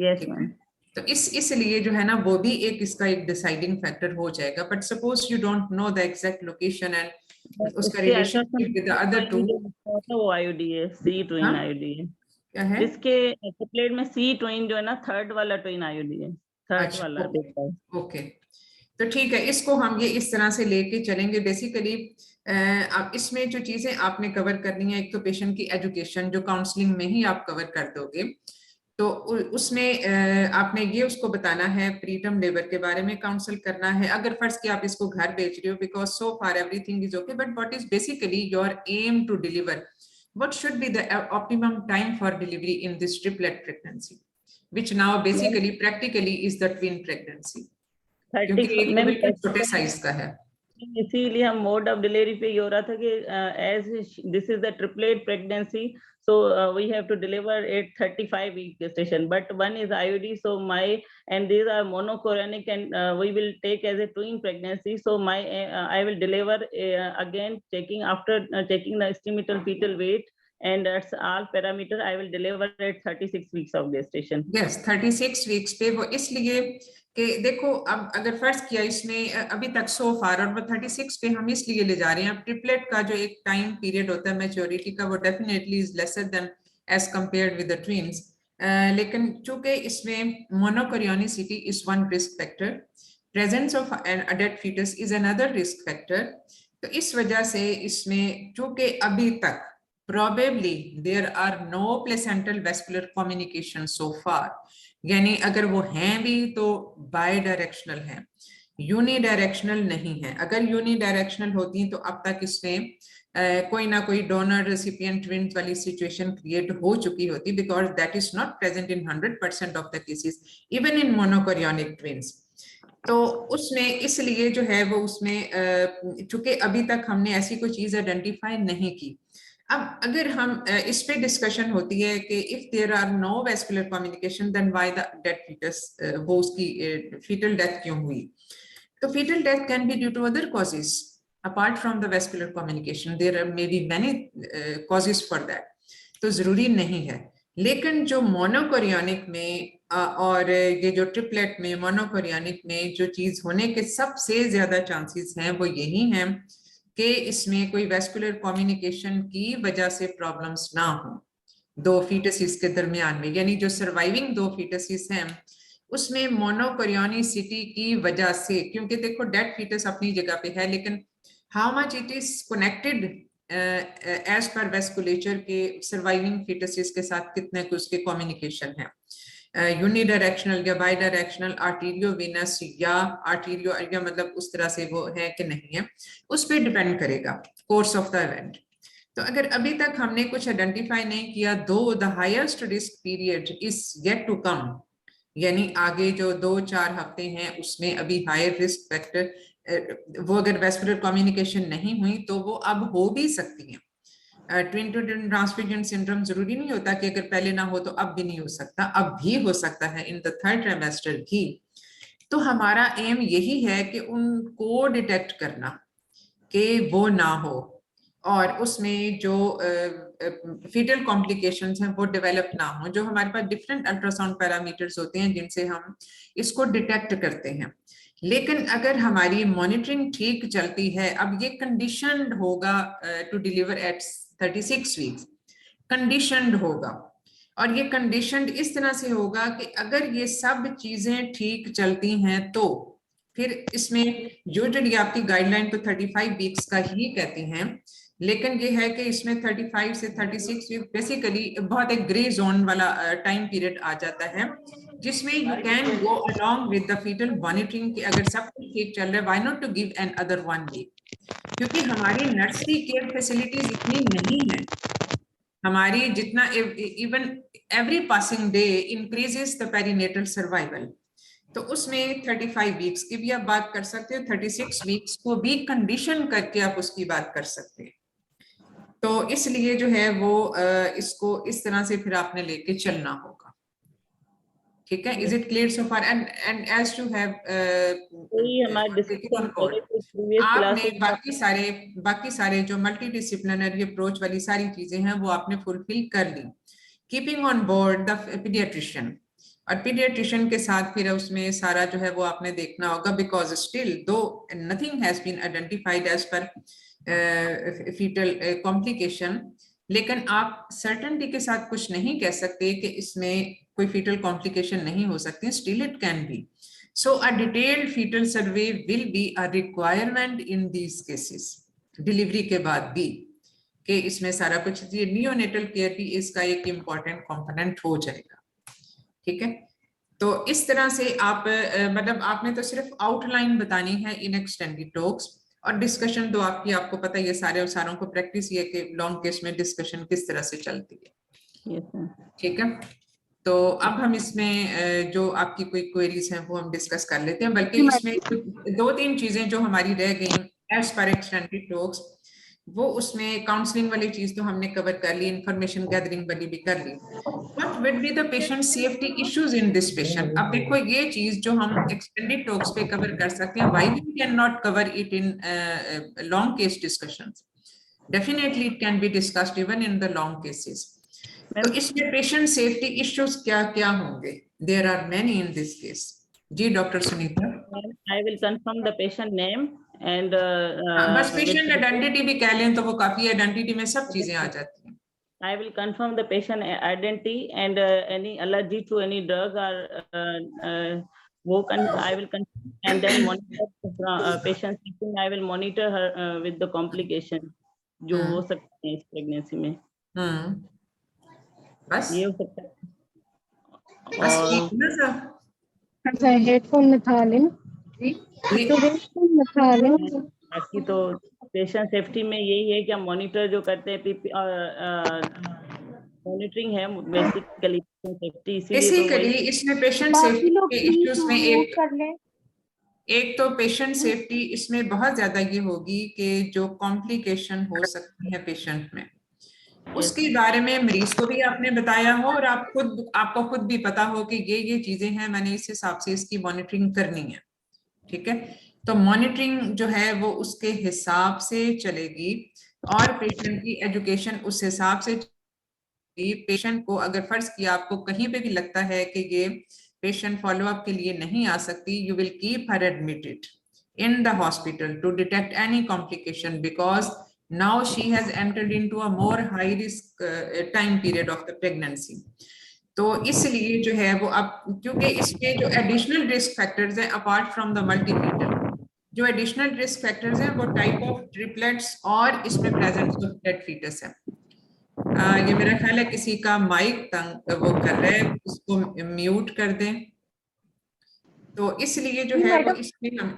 Yes ma'am. तो इसलिए जो है ना वो भी इसका एक डिसाइडिंग फैक्टर हो जाएगा, but suppose you don't know the exact location and उसका relationship with the other two, वो आईओडी है, सी ट्विन आईओडी है। क्या है इसके ट्रिपलेट में सी ट्विन जो है ना थर्ड वाला ट्विन आईओडी है, थर्ड वाला। ओके, तो ठीक है, इसको हम ये इस तरह से लेके चलेंगे। बेसिकली अब इसमें जो चीजें आपने कवर करनी है, एक तो पेशेंट की एजुकेशन जो काउंसलिंग में ही आप कवर कर दोगे, तो उसमें आपने ये उसको बताना है, प्रीटर्म लेबर के बारे में काउंसल करना है। अगर फर्ज कि आप इसको घर भेज रहे हो, because so far everything is okay, but what is basically your aim to deliver, what should be the optimum time for delivery in this triplet pregnancy, which now basically practically is the twin pregnancy, क्योंकि एक बिल्कुल छोटे size का है। इसीलिए हम mode of delivery पे ये हो रहा था कि as this is the triplet pregnancy, so we have to deliver at 35 week gestation, but one is IUD, so and these are monochorionic, and we will take as a twin pregnancy, so I will deliver again after checking the estimated fetal weight and that's all parameter, I will deliver at 36 weeks of gestation. Yes, 36 weeks पे वो इसलिए कि देखो अब अगर फर्ज किया इसमें अभी तक सो फार, और वो 36 पे हम इसलिए ले जा रहे हैं, अब ट्रिपलेट का जो एक टाइम पीरियड होता है मैच्योरिटी का, वो definitely is lesser than as compared with the twins, लेकिन चूंकि इसमें monochorionicity is one risk factor, presence of an dead foetus is another risk factor, तो इस वजह से इसमें चूंकि अभी तक probably there are no placental vascular communication so far, यानी अगर वो हैं भी तो बाय डायरेक्शनल है, यूनिडायरेक्शनल नहीं है। अगर यूनिडायरेक्शनल होती तो अब तक इसमें कोई ना कोई डोनर रेसिपिएंट ट्विन्स वाली सिचुएशन क्रिएट हो चुकी होती, because that is not present in 100% of the cases even in monochorionic twins. तो उसमें इसलिए जो है वो उसमें चूंकि अभी तक हमने ऐसी कोई चीज आइडेंटिफाई नहीं की। अब अगर हम इस पे डिस्कशन होती है कि if there are no vascular communication then why the dead fetus, वो उसकी फीटल डेथ क्यों हुई, तो fetal death can be due to other causes apart from the vascular communication, there may be many causes for that, तो जरूरी नहीं है। लेकिन जो मोनोकोरियोनिक में और ये जो ट्रिपलेट में मोनोकोरियोनिक में जो चीज होने के सबसे ज्यादा चांसेस हैं वो यही हैं कि इसमें कोई वेस्कुलर कम्युनिकेशन की वजह से प्रॉब्लम्स ना हो दो फीटसिस के दरमियान में, यानी जो सर्वाइविंग दो फीटसिस हैं उसमें मोनोकोरियोनिसिटी की वजह से, क्योंकि देखो डेड फीटस अपनी जगह पे है, लेकिन how much it is connected as per vasculature के सर्वाइविंग फीटसिस के साथ कितने कुछ उसके कम्युनिकेशन है, यूनिडायरेक्शनल या बाई डायरेक्शनल, आर्टीरियो वेनस या आर्टीरियो या मतलब उस तरह से वो है कि नहीं है, उस पर डिपेंड करेगा कोर्स ऑफ द इवेंट। तो अगर अभी तक हमने कुछ आइडेंटिफाई नहीं किया, though the highest risk period is yet to come, यानी आगे जो 2-4 हफ्ते हैं उसमें अभी हायर रिस्क फैक्टर, वो अगर वेस्कुलर कम्युनिकेशन नहीं हुई तो वो अब हो भी सकती है। Twin to twin transfusion syndrome जरूरी नहीं होता कि अगर पहले ना हो तो अब भी नहीं हो सकता, अब भी हो सकता है इन द थर्ड ट्राइमेस्टर भी। तो हमारा एम यही है कि उनको डिटेक्ट करना कि वो ना हो और उसमें जो फीटल कॉम्प्लिकेशंस हैं वो डेवलप ना हो, जो हमारे पास डिफरेंट अल्ट्रासाउंड पैरामीटर्स होते हैं जिनसे हम इसको डिटेक्ट करते हैं। लेकिन अगर हमारी मॉनिटरिंग ठीक चलती है, अब ये कंडीशनड होगा to deliver at 36 weeks, conditioned होगा, और ये कंडीशनड इस तरह से होगा कि अगर ये सब चीजें ठीक चलती हैं तो फिर इसमें यूजुअली आपकी गाइडलाइन तो 35 वीक्स का ही कहती हैं, लेकिन ये है कि इसमें 35 से 36 वीक बेसिकली बहुत एक ग्रे जोन वाला टाइम पीरियड आ जाता है, जिसमें you can go along with the fetal monitoring कि अगर सब कुछ ठीक चल रहा है, why not to give another 1 week. क्योंकि हमारी नर्सरी केयर फैसिलिटीज इतनी नहीं है। हमारी जितना even every passing day increases the perinatal survival, तो उसमें 35 वीक्स की भी आप बात कर सकते हो, 36 वीक्स को भी कंडीशन करके आप उसकी बात कर सकते हैं। तो इसलिए जो है वो इसको इस तरह से फिर आपने लेके चलना होगा। ठीक है, is it clear so far? And as to have आपने बाकी सारे जो मल्टी डिसिप्लिनरी अप्रोच वाली सारी चीजें हैं वो आपने फुलफिल कर ली। Keeping on board the paediatrician, और पीडियाट्रिशियन के साथ फिर उसमें सारा जो है वो आपने देखना होगा, because still though nothing has been identified as per fetal complication, लेकिन आप सर्टेनिटी के साथ कुछ नहीं कह सकते कि इसमें कोई फीटल कॉम्प्लिकेशन नहीं हो सकती, still it can B. So a detailed fetal survey will be a requirement in these cases, delivery के बाद भी, कि इसमें सारा कुछ, ये नियोनेटल केयर भी इसका एक इम्पॉर्टेंट कंपोनेंट हो जाएगा। ठीक है, तो इस तरह से आप मतलब आपने तो सिर्फ आउटलाइन बतानी है इन एक्सटेंडेड टॉक्स, और डिस्कशन तो आपको पता ही है, सारों को प्रैक्टिस ये कि लॉन्ग केस में डिस्कशन किस तरह से चलती है। ठीक है, तो अब हम इसमें जो आपकी कोई क्वेरीज हैं वो हम डिस्कस कर लेते हैं, बल्कि इसमें 2-3 चीजें जो हमारी रह गई एज पर एक्सटेंडेड टॉक्स, वो उसमें काउंसलिंग वाली चीज तो हमने कवर कर ली, इंफॉर्मेशन गैदरिंग वाली भी कर ली। What would be the patient safety issues in this patient? अब देखो ये चीज जो हम एक्सटेंडेड टॉक्स पे कवर कर सकते हैं, why we can not cover it in long case discussions? Definitely it can be discussed even in the long cases. तो इसमें पेशेंट सेफ्टी इश्यूज क्या क्या होंगे? There are many in this case. जी doctor Sunita. I will confirm the patient name and बस patient identity भी कह लें तो वो काफी, आइडेंटिटी में सब चीजें आ जाती हैं। I will confirm the patient identity and any allergy to any drug or I will confirm, and then monitor patient. I will monitor her with the complication जो हो सकते हैं इस प्रेगनेंसी में। बस ये हो सकता है। बस ठीक ना सर? अच्छा, हेडफोन में था लें, तो हेडफोन में था लें। बाकी तो पेशेंट सेफ्टी में यही है कि हम मॉनिटर जो करते हैं, मॉनिटरिंग है बेसिकली सेफ्टी, बेसिकली इसमें पेशेंट सेफ्टी के इश्यूज में एक तो पेशेंट सेफ्टी इसमें बहुत ज्यादा ये होगी कि जो कॉम्प्लिकेशन हो सकती है पेशेंट में, उसके बारे में मरीज को भी आपने बताया हो और आपको खुद भी पता हो कि ये चीजें हैं, मैंने इस हिसाब से इसकी मॉनिटरिंग करनी है। ठीक है, तो मॉनिटरिंग जो है वो उसके हिसाब से चलेगी और पेशेंट की एजुकेशन उस हिसाब से। पेशेंट को अगर फर्ज किया आपको कहीं पे भी लगता है कि ये पेशेंट फॉलोअप के लिए नहीं आ सकती, you will keep her admitted in the hospital to detect any complication, because now she has entered into a more high risk time period of the pregnancy. तो इसलिए जो है वो अब, क्योंकि इसमें जो एडिशनल रिस्क फैक्टर्स हैं अपार्ट फ्रॉम द मल्टीपीटल, जो एडिशनल रिस्क फैक्टर्स हैं वो टाइप ऑफ ट्रिपलेट्स और इसमें प्रेजेंस ऑफ डेड फीटस है। ये मेरा ख्याल है किसी का माइक तंग वो कर रहे हैं, उसको म्यूट कर दें। तो इसलिए जो है वो इसमें हम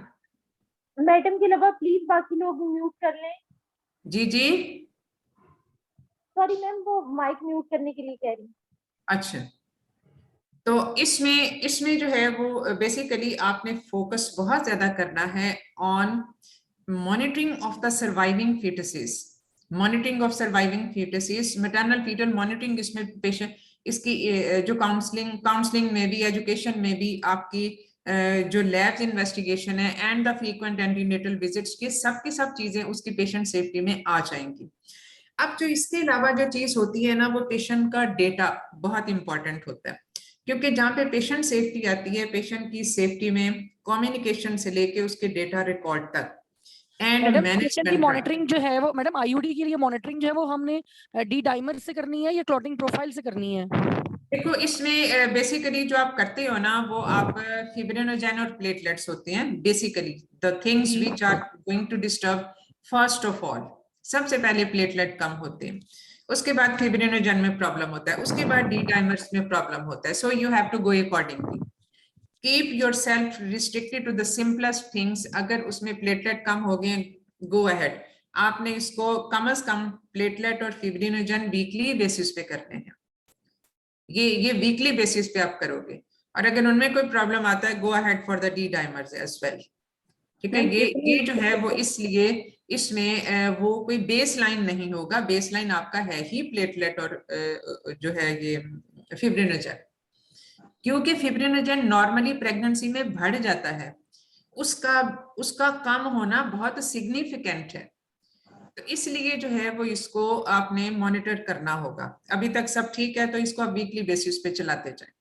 मैडम के अलावा प्लीज बाकी लोग म्यूट कर लें। जी जी सॉरी मैम, वो माइक म्यूट करने के लिए कह रही। अच्छा, तो इसमें जो है वो बेसिकली आपने फोकस बहुत ज्यादा करना है on monitoring of the surviving foetuses, monitoring of surviving foetuses, maternal foetal monitoring. इसमें पेशेंट इसकी जो काउंसलिंग में भी, एजुकेशन में भी, आपकी जो लैब्स इन्वेस्टिगेशन है and the frequent antenatal visits, ये सब की सब चीजें उसकी पेशेंट सेफ्टी में आ जाएंगी। अब जो इसके अलावा जो चीज होती है ना, वो पेशेंट का डेटा बहुत इंपॉर्टेंट होता है, क्योंकि जहाँ पे पेशेंट सेफ्टी आती है, पेशेंट की सेफ्टी में कम्युनिकेशन से लेके उसके डेटा रिकॉर्ड तक एंड मैनेजमेंट की मॉनिटरिंग जो है वो मैडम आईयूडी के लिए मॉनिटरिंग जो है वो हमने डी डाइमर से करनी है या क्लॉटिंग प्रोफाइल से करनी है? देखो इसमें बेसिकली जो आप करते हो ना, वो आप फिब्रिनोजेन और प्लेटलेट्स होते हैं, basically the things which are going to disturb. First of all सबसे पहले प्लेटलेट कम होते हैं, उसके बाद फिब्रिनोजेन में प्रॉब्लम होता है, उसके बाद डी डाइमर्स में प्रॉब्लम होता है। So you have to go accordingly, keep yourself restricted to the simplest things. अगर उसमें प्लेटलेट कम हो गए, गो अहेड, आपने इसको कम से कम प्लेटलेट और फिब्रिनोजन वीकली बेसिस पे करने हैं। ये वीकली बेसिस पे आप करोगे, और अगर उनमें कोई प्रॉब्लम आता है, go ahead for the D dimers as well. ठीक है, ये जो है वो इसलिए इसमें वो कोई बेस लाइन नहीं होगा, बेस लाइन आपका है ही प्लेटलेट और जो है ये फिब्रिनोजन, क्योंकि फिब्रिनोजन नॉर्मली प्रेगनेंसी में बढ़ जाता है, उसका कम होना बहुत सिग्निफिकेंट है। तो इसलिए जो है वो इसको आपने मॉनिटर करना होगा। अभी तक सब ठीक है तो इसको आप वीकली बेसिस पे चलाते जाएं।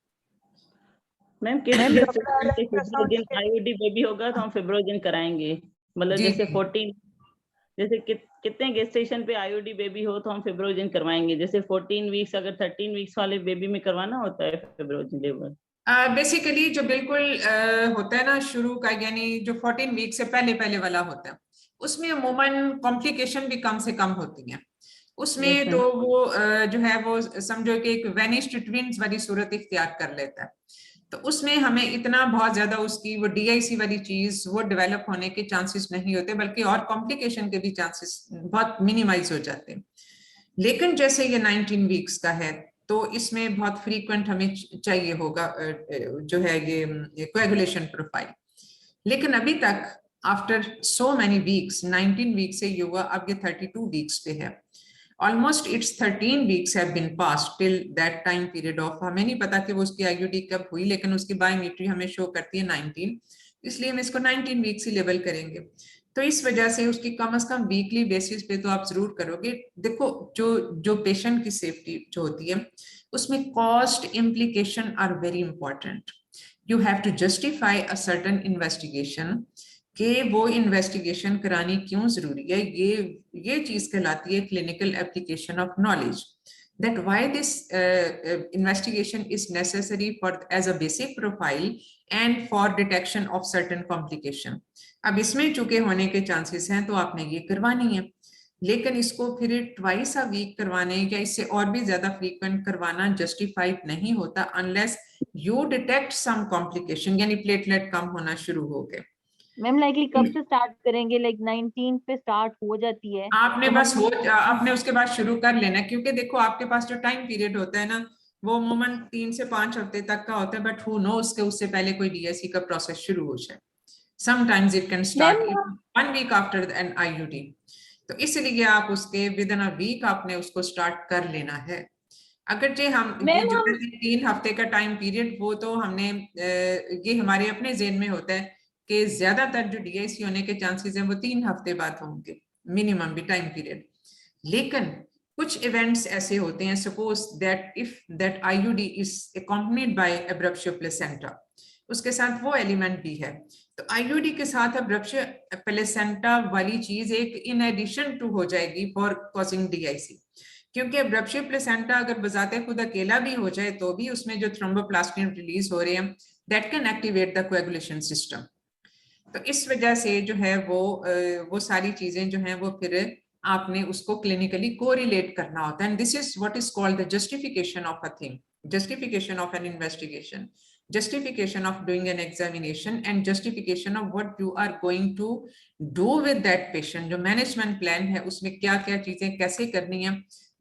मैम फिब्रोजन आईयूडी बेबी होगा तो हम फिब्रोजन कराएंगे, मतलब जैसे 14 जैसे कितने गेस्टेशन पे आईयूडी बेबी हो तो हम फिब्रोजन करवाएंगे, जैसे 14 वीक्स अगर 13 वीक्स वाले बेबी में करवाना होता है फिब्रोजन लेवल। बेसिकली जो बिल्कुल होता है ना शुरू का, यानी जो 14 वीक से पहले वाला होता है, उसमें अमूमन कॉम्प्लिकेशन भी कम से कम होती हैं उसमें। तो वो जो है वो समझो कि एक वेनिस्ड ट्विन्स वाली सूरत इख्तियार कर लेता है, तो उसमें हमें इतना बहुत ज्यादा उसकी वो डीआईसी वाली चीज वो डेवलप होने के चांसेस नहीं होते, बल्कि और कॉम्प्लिकेशन के भी चांसेस बहुत मिनिमाइज हो जाते हैं। लेकिन जैसे ये 19 वीक्स का है तो इसमें बहुत फ्रीक्वेंट हमें चाहिए होगा जो है ये कोएगुलेशन प्रोफाइल। लेकिन अभी तक after so many weeks, 19 week से ये हुआ, अब ये 32 वीक्स पे है, almost it's 13 weeks have been passed till that time period of, हमें नहीं पता कि वो उसकी आईयूडी कब हुई, लेकिन उसकी बायोमेट्री हमें शो करती है 19, इसलिए हम इसको 19 वीक्स ही लेबल करेंगे। तो इस वजह से उसकी कम से कम वीकली बेसिस पे तो आप जरूर करोगे। देखो जो पेशेंट की सेफ्टी जो होती है उसमें cost implication are very important. You have to justify a certain investigation कि वो इन्वेस्टिगेशन करानी क्यों जरूरी है। ये चीज कहलाती है clinical application of knowledge, that why this investigation is necessary for as a basic profile and for detection of certain complication। अब इसमें चूके होने के चांसेस हैं तो आपने ये करवानी है, लेकिन इसको फिर ट्वाइस अ वीक करवाने या इससे और भी ज्यादा फ्रीक्वेंट करवाना जस्टिफाइड नहीं होता unless you detect some complication, यानी प्लेटलेट कम होना शुरू हो गए। मैम लाइकली कब से स्टार्ट करेंगे? लाइक 19 पे स्टार्ट हो जाती है आपने तो बस आपने उसके बाद शुरू कर लेना, क्योंकि देखो आपके पास जो टाइम पीरियड होता है ना वो अमूमन 3 से 5 हफ्ते तक का होता है, बट हु नोस के उससे पहले कोई डीएससी का प्रोसेस शुरू हो जाए। Sometimes it can start 1 week after an IUD, तो इसलिए आप उसके विद इन अ वीक आपने उसको स्टार्ट कर लेना है। अगर जे हम ये जो 3 हफ्ते का टाइम पीरियड, वो तो हमने ये हमारे अपने जेन में होता है कि ज्यादातर जो डीआईसी होने के चांसेस हैं वो 3 हफ्ते बाद होंगे मिनिमम भी टाइम पीरियड। लेकिन कुछ इवेंट्स ऐसे होते हैं, suppose that if that IUD is accompanied by abruptio placenta, उसके साथ वो एलिमेंट भी है, तो आईयूडी के साथ एब्रप्शियो प्लेसेंटा वाली चीज एक इन एडिशन टू हो जाएगी फॉर कॉजिंग डीआईसी, क्योंकि एब्रप्शियो प्लेसेंटा अगर बजाते खुद अकेला भी हो जाए तो भी उसमें जो थ्रोम्बोप्लास्टिन रिलीज हो रहे हैं that can activate the coagulation system. तो इस वजह से जो है वो सारी चीजें जो हैं वो फिर आपने उसको क्लिनिकली कोरिलेट करना होता है, and this is what is called the justification of a thing, justification of N investigation, justification of doing an examination and justification of what you are going to do with that patient। जो management plan है उसमें क्या क्या चीजें कैसे करनी है,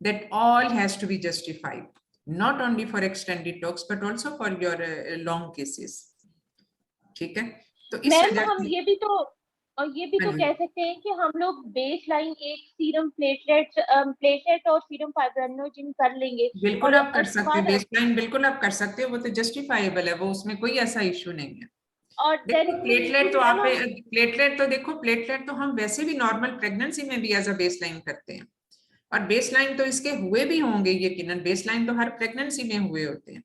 that all has to be justified, not only for extended talks but also for your long cases। ठीक है, तो इस मैम हम ये भी तो कह सकते हैं कि हम लोग बेस लाइन एक सीरम प्लेटलेट और सीरम फाइब्रिनोजन कर लेंगे। बिल्कुल आप कर सकते हैं, बेस लाइन बिल्कुल आप कर सकते हो, वो तो जस्टिफाइबल है, वो उसमें कोई ऐसा इशू नहीं है। और देखो प्लेटलेट तो आप प्लेटलेट तो देखो प्लेटलेट तो हम वैसे भी नॉर्मल प्रेगनेंसी में भी एज अ बेस लाइन करते हैं, और बेस लाइन तो इसके हुए भी होंगे यकीनन, बेस लाइन तो हर प्रेगनेंसी में हुए होते हैं।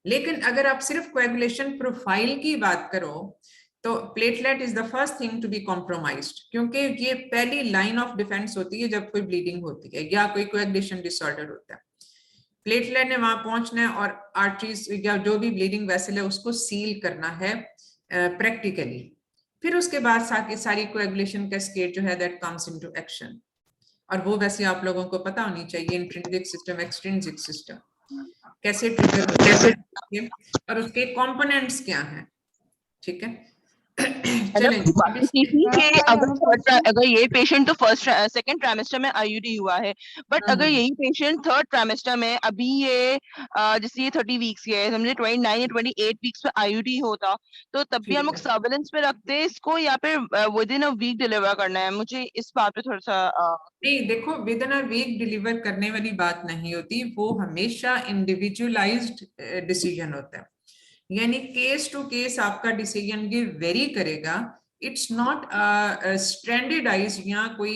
लेकिन अगर आप सिर्फ कोएगुलेशन प्रोफाइल की बात करो तो platelet is the first thing to be compromised, क्योंकि ये पहली लाइन ऑफ डिफेंस होती है जब कोई ब्लीडिंग होती है या कोई कोएगुलेशन डिसऑर्डर होता है। प्लेटलेट ने वहां पहुंचना है और आर्टरीज या जो भी ब्लीडिंग वेसल है उसको सील करना है प्रैक्टिकली, फिर उसके बाद सारी कोएगुलेशन कैस्केड जो है दैट कम्स इनटू एक्शन। और वो वैसे आप लोगों को पता होनी चाहिए इंट्रिंसिक सिस्टम एक्सट्रिंसिक सिस्टम कैसे ट्रिगर होते हैं और उसके कंपोनेंट्स क्या हैं। ठीक है, चलें बात की थी कि अगर ये पेशेंट तो फर्स्ट सेकंड ट्राइमेस्टर में आईयूडी हुआ है, बट अगर यही पेशेंट थर्ड ट्राइमेस्टर में अभी ये जैसे ये 30 वीक्स के है, समझे 29 या 28 वीक्स पे आईयूडी होता, तो तब भी हम लोग सर्विलेंस पे रखते हैं इसको, या फिर within a week deliver करना है? मुझे इस बात पे थोड़ा सा नहीं, देखो within a week deliver करने वाली बात नहीं होती, वो हमेशा इंडिविजुअलाइज्ड डिसीजन होता है, यानी केस टू केस आपका डिसीजन ये वेरी करेगा। इट्स नॉट स्टैंडर्डाइज, या कोई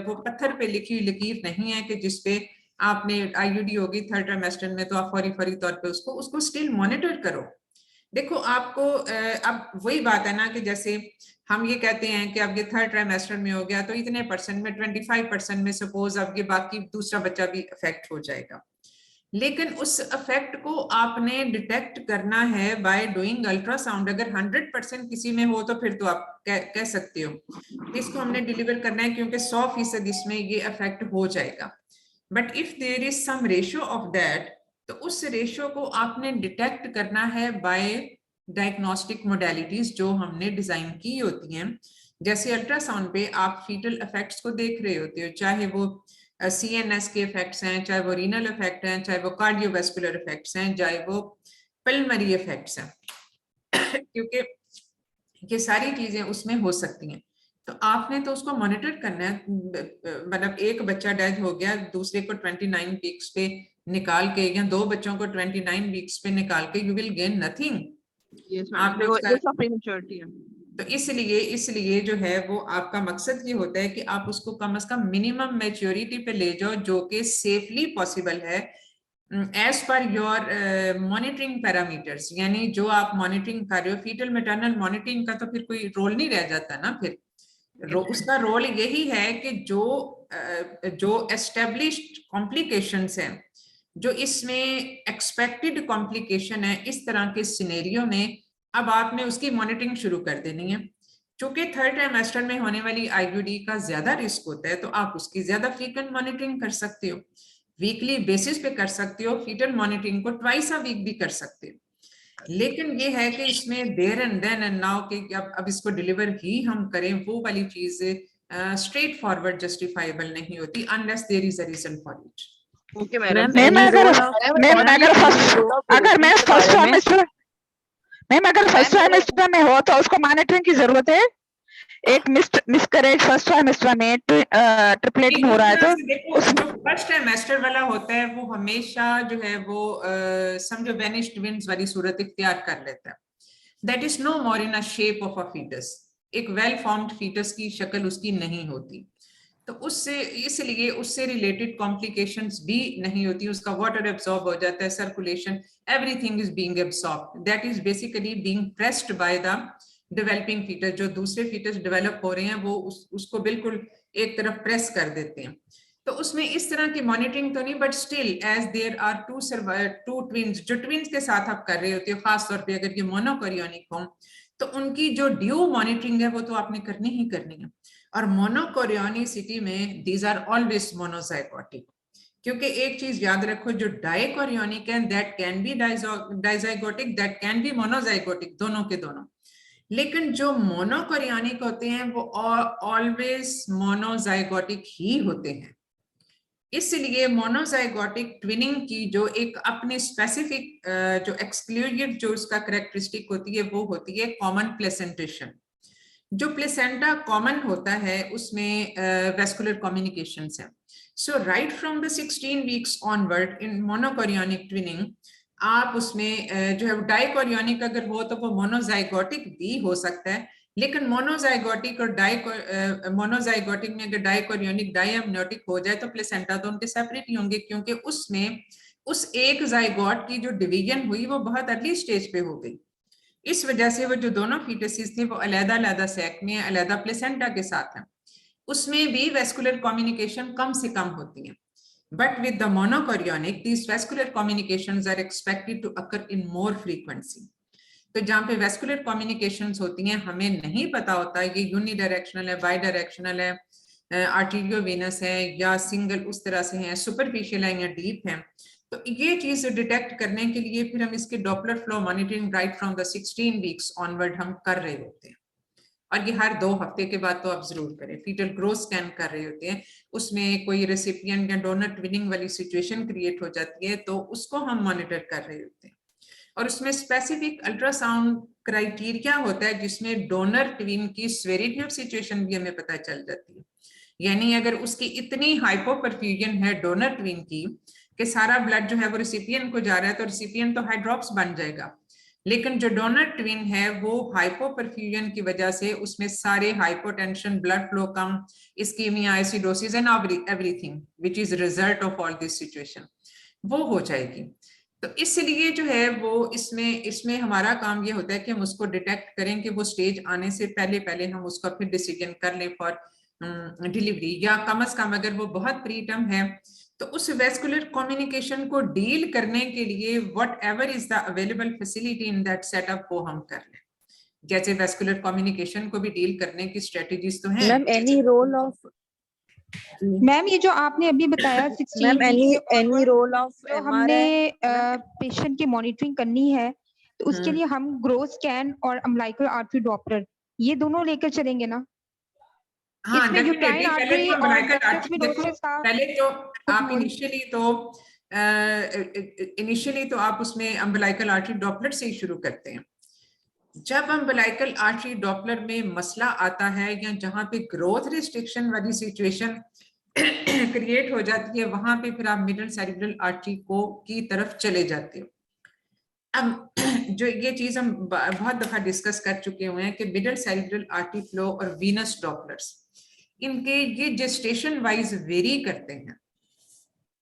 वो पत्थर पे लिखी हुई लकीर नहीं है कि जिसपे आपने आईयूडी होगी थर्ड ट्राइमेस्टर में तो आप फौरी तौर पे उसको स्टिल मॉनिटर करो। देखो आपको अब वही बात है ना कि जैसे हम ये कहते हैं कि अब ये थर्ड ट्राइमेस्टर में हो गया तो इतने परसेंट में 25% में सपोज अब ये बाकी दूसरा बच्चा भी अफेक्ट हो जाएगा, लेकिन उस अफेक्ट को आपने डिटेक्ट करना है बाय डूइंग अल्ट्रासाउंड। अगर 100% किसी में हो तो फिर तो आप कह सकते हो इसको हमने डिलीवर करना है क्योंकि 100% इसमें ये अफेक्ट हो जाएगा। But if there is some ratio of that, तो उस रेशियो को आपने डिटेक्ट करना है बाय डायग्नोस्टिक मोडेलिटीज जो हमने डिजाइन की होती हैं। जैसे अल्ट्रासाउंड पे आप फीटल इफेक्ट्स को देख रहे होते हो, चाहे वो CNS के इफेक्ट्स हैं, चाहे वो रीनल इफेक्ट हैं, चाहे वो कार्डियोवैस्कुलर इफेक्ट्स हैं, चाहे वो पल्मरी इफेक्ट्स हैं क्योंकि ये सारी चीजें उसमें हो सकती हैं। तो आपने तो उसको मॉनिटर करना है, मतलब एक बच्चा डेथ हो गया, दूसरे को 29 वीक्स पे निकाल के, या दो बच्चों को 29 वीक्स पे निकाल के, यू विल गेन नथिंग। तो इसलिए जो है वो आपका मकसद ये होता है कि आप उसको कम से कम मिनिमम मैच्योरिटी पे ले जाओ जो कि सेफली पॉसिबल है as per your monitoring parameters. यानी जो आप मॉनिटरिंग कर रहे हो, फीटल मैटरनल मॉनिटरिंग का तो फिर कोई रोल नहीं रह जाता ना, फिर उसका रोल यही है कि जो एस्टेब्लिश्ड कॉम्प्लिकेशंस हैं, जो इसमें एक्सपेक्टेड कॉम्प्लिकेशन है, इस तरह के सिनेरियो में अब आपने उसकी मॉनिटरिंग शुरू कर देनी है। चूंकि थर्ड ट्राइमेस्टर में होने वाली आईयूडी का ज्यादा रिस्क होता है तो आप उसकी ज्यादा फ्रीक्वेंट मॉनिटरिंग कर सकते हो, वीकली बेसिस पे कर सकते हो, फीटल मॉनिटरिंग को ट्वाइस अ वीक भी कर सकते हो। लेकिन ये है कि इसमें there and then and now कि अब इसको डिलीवर ही हम करें, वो वाली चीज स्ट्रेट फॉरवर्ड जस्टिफाइबल नहीं होती unless there is a reason for it. Okay madam, अगर फर्स्ट ट्राइमेस्टर में हो तो उसको मॉनिटरिंग की जरूरत है। एक मिसकरेज फर्स्ट ट्राइमेस्टर में ट्रिपलेटिंग हो रहा है तो जो फर्स्ट ट्राइमेस्टर वाला होता है वो हमेशा जो है वो समझो वेनिश ट्विन्स वाली सूरत इख्तियार कर लेता है। That is no more in a shape of a fetus. एक वेल फॉर्म्ड फीटस की शक्ल उसकी नहीं होती, तो उससे इसलिए उससे रिलेटेड कॉम्प्लिकेशंस भी नहीं होती, उसका वाटर एब्सॉर्ब हो जाता है, circulation, everything is being absorbed. That is basically being pressed by the developing fetus. जो दूसरे फीटस डेवलप हो रहे हैं वो उसको बिल्कुल एक तरफ प्रेस कर देते हैं। तो उसमें इस तरह की मॉनिटरिंग तो नहीं, but still as there are two twins, जो ट्विन्स के साथ आप कर रहे होते हो, खासतौर पे अगर ये मोनोकोरियोनिक हो तो उनकी जो ड्यू मॉनिटरिंग है वो तो आपने करनी ही करनी है। और मोनोकोरियोनिसिटी में दीज आर ऑलवेज मोनोजाइगोटिक, क्योंकि एक चीज याद रखो, जो डाइकोरियोनिक है that can be dizygotic, that can be monozygotic, दोनों के दोनों। लेकिन जो मोनोकोरियोनिक होते हैं वो ऑलवेज मोनोजाइगोटिक ही होते हैं। इसलिए मोनोजाइगोटिक ट्विनिंग की जो एक अपनी स्पेसिफिक जो एक्सक्लूसिव जो उसका कैरेक्टरिस्टिक होती है वो होती है कॉमन प्लेसेंटेशन। जो प्लेसेंटा कॉमन होता है उसमें वेस्कुलर कम्युनिकेशंस है। So right from the 16 weeks onward in monochorionic twinning आप उसमें जो है डाइकोरियोनिक अगर हो तो वो मोनोजाइगोटिक भी हो सकता है, लेकिन मोनोजाइगोटिक और मोनोजाइगोटिक में अगर डाइकोरियोनिक डायम्नियोटिक हो जाए तो प्लेसेंटा तो उनके सेपरेट ही होंगे, क्योंकि उसमें उस एक जाइगोट की जो डिवीजन हुई वो बहुत अर्ली स्टेज पे हो गई। इस वजह से वो जो दोनों फीटसेस थे वो अलग-अलग सैक में अलग प्लेसेंटा के साथ हैं, उसमें भी वेस्कुलर कम्युनिकेशन कम से कम होती है। But with the monochorionic these vascular communications are expected to occur in more frequency. तो जहाँ पे वेस्कुलर कम्युनिकेशंस होती हैं हमें नहीं पता होता ये यूनिडायरेक्शनल है, बाई डायरेक्शनल है, आर्टीरियोवेनस है या सिंगल उस तरह से है, सुपरफिशियल है या डीप है। तो ये चीज डिटेक्ट करने के लिए फिर हम इसके Doppler flow monitoring right from the 16 weeks onward हम कर रहे होते हैं। और ये हर 2 हफ्ते के बाद तो आप जरूर करें। फीटल ग्रोथ स्कैन कर रहे होते हैं, उसमें कोई रेसिपिएंट या डोनर ट्विनिंग वाली सिचुएशन क्रिएट हो जाती है तो उसको हम मॉनिटर कर रहे होते हैं। और उसमें स्पेसिफिक अल्ट्रासाउंड क्राइटेरिया होता है जिसमें डोनर ट्विन की स्वेरिटी ऑफ सिचुएशन भी हमें पता चल जाती है। यानी अगर उसकी इतनी हाइपोपरफ्यूजन है डोनर ट्विन की कि सारा ब्लड जो है वो रिसिपिएंट को जा रहा है, तो रिसिपिएंट तो हाइड्रॉप्स बन जाएगा, लेकिन जो डोनर ट्विन है वो हाइपोपरफ्यूजन की वजह से उसमें सारे हाइपोटेंशन, ब्लड फ्लो कम, ischaemia, acidosis and everything which is result of all this situation वो हो जाएगी। तो इसलिए जो है वो इसमें हमारा काम ये होता है कि हम उसको डिटेक्ट करें कि वो स्टेज आने से पहले हम उसका फिर डिसीजन कर लें फॉर डिलीवरी, या कम से कम अगर वो बहुत प्रीटर्म है तो उस वेस्कुलर कम्युनिकेशन को डील करने के लिए what ever is the available facility in that setup वो हम कर लें। जैसे वेस्कुलर कम्युनिकेशन को भी डील करने की स्ट्रेटेजीज तो हैं। Ma'am any role of ma'am ये जो आपने अभी बताया 16 मैम एनी रोल ऑफ जो हमने पेशेंट की मॉनिटरिंग करनी है तो उसके लिए हम ग्रोथ स्कैन और अम्बिलिकल आर्टरी डॉपलर ये दोनों लेकर चलेंगे ना? हाँ, इसमें जो definitely, प्राइम पहले आर्टरी तो और अम्बिलिकल आर्टरी देखो, पहले तो आप इनिशियली तो आप उसमें अम्बिलिकल आर्टरी डॉपलर से ही शुरू करते हैं। जब अम्बिलिकल आर्टरी डॉपलर में मसला आता है या जहां पे ग्रोथ रिस्ट्रिक्शन वाली सिचुएशन क्रिएट हो जाती है, वहां पे फिर आप मिडल सेरिब्रल आर्टरी को की तरफ चले जाते हो। अब जो ये चीज हम बहुत दफा डिस्कस कर चुके हुए हैं कि मिडल सेरिब्रल आर्टरी फ्लो और वीनस डॉपलर्स इनके ये जेस्टेशन वाइज वेरी करते हैं।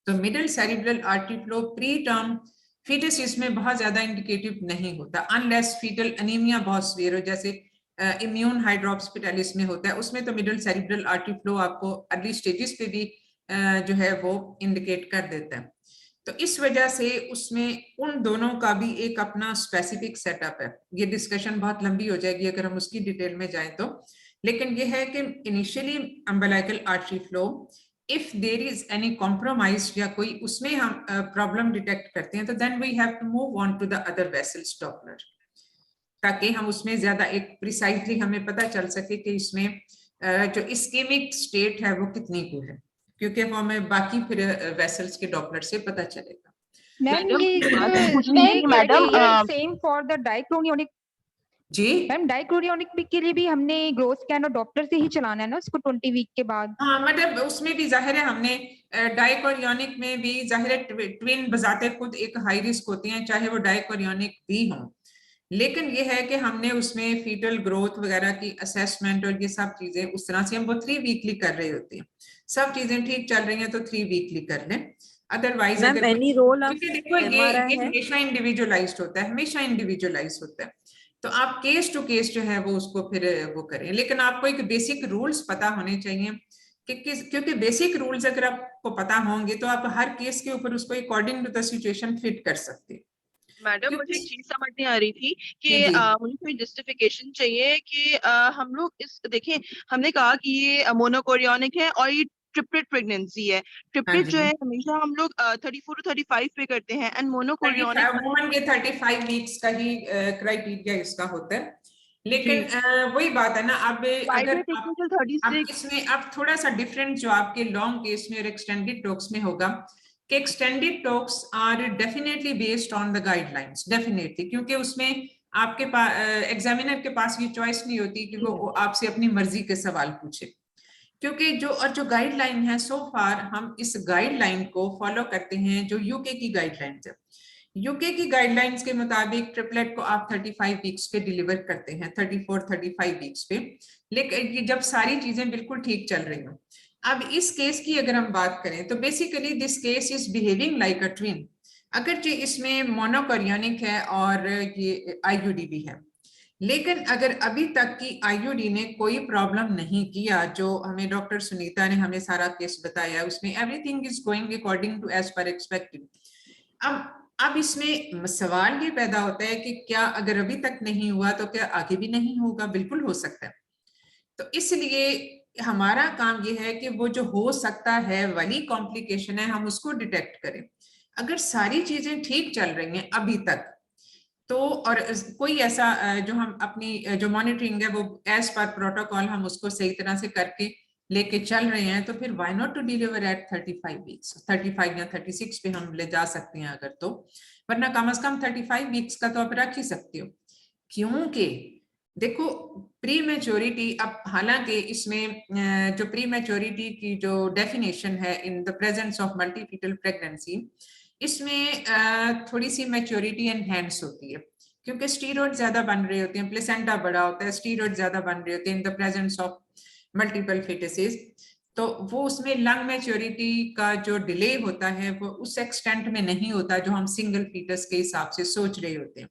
तो middle cerebral artery flow preterm fetus इसमें बहुत ज्यादा इंडिकेटिव नहीं होता, अनलेस फीटल अनीमिया बहुत सीवियर हो, जैसे इम्यून हाइड्रोप्सिटालिस में होता है, उसमें तो मिडल सेरिब्रल आर्टरी फ्लो आपको अर्ली स्टेजेस पे भी जो है वो इंडिकेट कर देता है। तो इस वजह से उसमें उन दोनों का भी एक अपना स्पेसिफिक सेटअप है। ये डिस्कशन बहुत लंबी हो जाएगी अगर हम उसकी डिटेल में जाएं तो, लेकिन ये है कि initially umbilical artery flow if there is any compromise या कोई उसमें हम प्रॉब्लम डिटेक्ट करते हैं तो then we have to move on to the other vessels doppler, ताकि हम उसमें ज्यादा एक प्रिसाइजली हमें पता चल सके कि इसमें जो इस्केमिक स्टेट है वो कितनी को है, क्योंकि वो हमें बाकी फिर वेसल्स के डॉपलर से पता चलेगा। Madam same for the dichorionic जी मैम, डाइक्रोनियोनिक के लिए भी हमने ग्रोथ स्कैन और डॉपलर से ही चलाना है ना उसको 20 वीक के बाद? हाँ, मतलब उसमें भी जाहिर है हमने डाइकोरियोनिक में भी जाहिर है ट्विन बजाते खुद एक हाई रिस्क होती हैं, चाहे वो डाइकोरियोनिक भी हों, लेकिन ये है कि हमने उसमें फीटल ग्रोथ वगैरह की असेसमेंट और ये सब चीजें उस तरह से हम वो 3 वीकली कर रहे होते हैं। सब चीजें ठीक चल रही हैं तो 3 वीकली कर लें, अदरवाइज अगर एनी रोल ऑफ देखो ये हमेशा इंडिविजुअलाइज्ड होता है, हमेशा इंडिविजुअलाइज होता है, तो आप केस टू केस जो है वो उसको फिर वो करें। लेकिन आपको एक बेसिक रूल्स पता होने चाहिए क्योंकि बेसिक रूल्स अगर आपको पता होंगे तो आप हर केस के ऊपर उसको according to the situation fit कर सकते हैं। मैडम मुझे एक चीज समझ नहीं आ रही थी कि मुझे कोई जस्टिफिकेशन चाहिए कि हम लोग इस देखें, हमने कहा कि ये मोनोकोरियोनिक है और ये ट्रिपलेट प्रेगनेंसी है। ट्रिपलेट जो है हमेशा हम लोग 34 to 35 पे करते हैं एंड मोनोकोरियोनिक वुमन के 35 वीक्स का ही क्राइटेरिया इसका होता है, लेकिन वही बात है ना, अब अगर आप इसमें अब थोड़ा सा डिफरेंट जो आपके लॉन्ग केस में और एक्सटेंडेड टॉक्स में होगा कि extended talks are definitely based on the guidelines, definitely, क्योंकि उसमें आपके पास एग्जामिनर के पास ये चॉइस नहीं होती कि वो आपसे अपनी मर्जी के सवाल पूछे, क्योंकि जो गाइडलाइन है सो फार हम इस गाइडलाइन को फॉलो करते हैं जो यूके की गाइडलाइंस है। यूके की गाइडलाइंस के मुताबिक ट्रिपलेट को आप 35 वीक्स पे डिलीवर करते हैं, 34-35 वीक्स पे, लेकिन जब सारी चीजें बिल्कुल ठीक चल रही हो। अब इस केस की अगर हम बात करें तो basically this case is behaving like a twin, अगरचे इसमें मोनोकोरियोनिक है और ये आईयूडी भी है, लेकिन अगर अभी तक की आईयूडी ने कोई प्रॉब्लम नहीं किया, जो हमें डॉक्टर सुनीता ने हमें सारा केस बताया उसमें everything is going according to as per expected. अब इसमें सवाल ये पैदा होता है कि क्या अगर अभी तक नहीं हुआ तो क्या आगे भी नहीं होगा? बिल्कुल हो सकता है। तो इसलिए हमारा काम ये है कि वो जो हो सकता है वाली कॉम्प्लिकेशन है हम उसको डिटेक्ट करें। अगर सारी चीजें ठीक चल रही हैं अभी तक तो और कोई ऐसा जो हम अपनी जो मॉनिटरिंग है वो एज पर प्रोटोकॉल हम उसको सही तरह से करके लेके चल रहे हैं, तो फिर why not to deliver at 35 weeks, 35 या 36 पे हम ले जा सकते हैं अगर, तो वरना कम से कम 35 वीक्स का तो आप रख ही सकते हो। क्योंकि देखो प्री मैच्योरिटी, अब हालांकि इसमें जो प्री मैच्योरिटी की जो डेफिनेशन है in the presence of multifoetal pregnancy, इसमें थोड़ी सी मैच्योरिटी एनहेंस होती है क्योंकि स्टीरॉइड ज्यादा बन रहे होते हैं, प्लेसेंटा बड़ा होता है, स्टीरॉइड ज्यादा बन रहे होते हैं in the presence of multiple foetuses, तो वो उसमें लंग मैच्योरिटी का जो डिले होता है वो उस एक्सटेंट में नहीं होता जो हम सिंगल फीटस के हिसाब से सोच रहे होते हैं।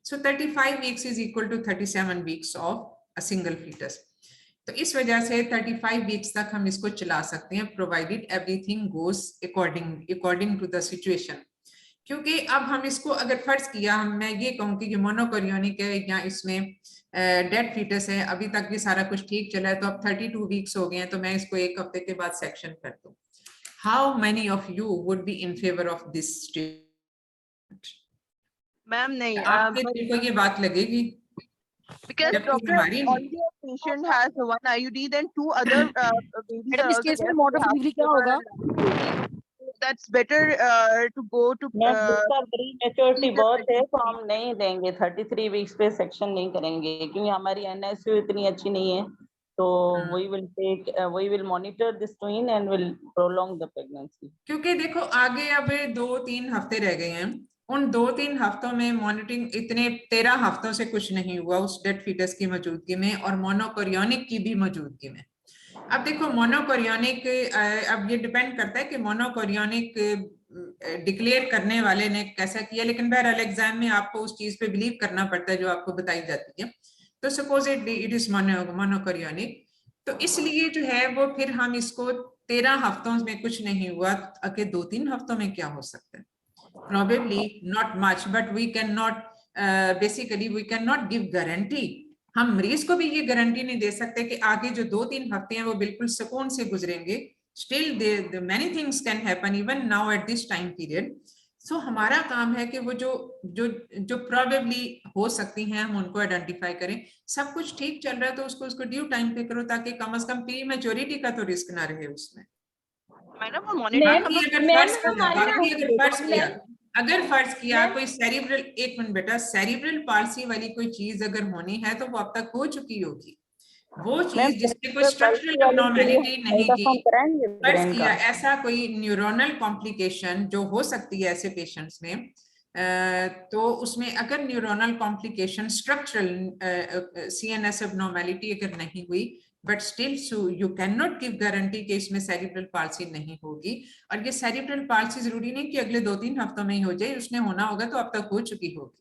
So 35 weeks is equal to 37 weeks of a single fetus. तो इस वजह से 35 वीक्स तक हम इसको चला सकते हैं, provided everything goes according to the situation. क्योंकि अब हम इसको अगर फर्ज किया, मैं ये कहूँ कि मोनोकोरियोनिक है या इसमें डेड फीटस है, अभी तक भी सारा कुछ ठीक चला है, तो अब 32 वीक्स हो गए हैं, तो मैं इसको एक हफ्ते के बाद सेक्शन कर दूं। How many of you would be in favour of this statement? Ma'am नहीं, आपके को ये बात लगेगी? because doctor already a patient has one IUD, then two other babies madam इस केस में मोड ऑफ डिलीवरी क्या होगा? that's better to go to maturity बहुत है तो हम नहीं देंगे 33 वीक्स पे सेक्शन नहीं करेंगे, क्योंकि हमारी NICU इतनी अच्छी नहीं है, तो we will monitor this twin and will prolong the pregnancy। क्योंकि देखो आगे अब 2-3 हफ्ते रह गए हैं, उन 2-3 हफ्तों में मॉनिटरिंग इतने 13 हफ्तों से कुछ नहीं हुआ उस डेड फीटस की मौजूदगी में और मोनोकोरियोनिक की भी मौजूदगी में। अब देखो मोनोकोरियोनिक, अब ये डिपेंड करता है कि मोनोकोरियोनिक डिक्लेयर करने वाले ने कैसा किया, लेकिन बहरहाल एग्जाम में आपको उस चीज पे बिलीव करना पड़ता है जो आपको बताई जाती है। तो सपोज इट इज मोनोकोरियोनिक, तो इसलिए जो है वो फिर हम इसको 13 हफ्तों में कुछ नहीं हुआ, अगर 2-3 हफ्तों में क्या हो सकता है? Probably not much, but we cannot basically we cannot give guarantee। हम मरीज को भी ये गारंटी नहीं दे सकते कि आगे जो 2-3 हफ्ते हैं वो बिल्कुल सुकून से गुजरेंगे। Still the many things can happen even now at this time period। So हमारा काम है कि वो जो probably हो सकती हैं हम उनको आइडेंटिफाई करें। सब कुछ ठीक चल रहा है तो उसको ड्यू टाइम पे करो, ताकि कम से कम प्री मैच्योरिटी का तो रिस्क ना रहे उसमें। मैडम वो मॉनिटर अगर फर्ज किया कोई सेरिब्रल, एक मिनट बेटा, सेरिब्रल पाल्सी वाली कोई चीज अगर होनी है तो वो अब तक हो चुकी होगी। वो चीज जिसमें कोई स्ट्रक्चरल एब्नॉर्मैलिटी नहीं की, फर्ज किया ऐसा कोई न्यूरोनल कॉम्प्लिकेशन जो हो सकती है ऐसे पेशेंट्स में, तो उसमें अगर न्यूरोनल कॉम्प्लिकेशन स्ट्रक्चरल CNS एब्नॉर्मैलिटी अगर नहीं हुई, but still you can not give guarantee कि इसमें सेरिब्रल पाल्सी नहीं होगी। और ये सेरिब्रल पाल्सी जरूरी नहीं कि अगले 2-3 हफ्तों में ही हो जाए, उसने होना होगा तो अब तक हो चुकी होगी।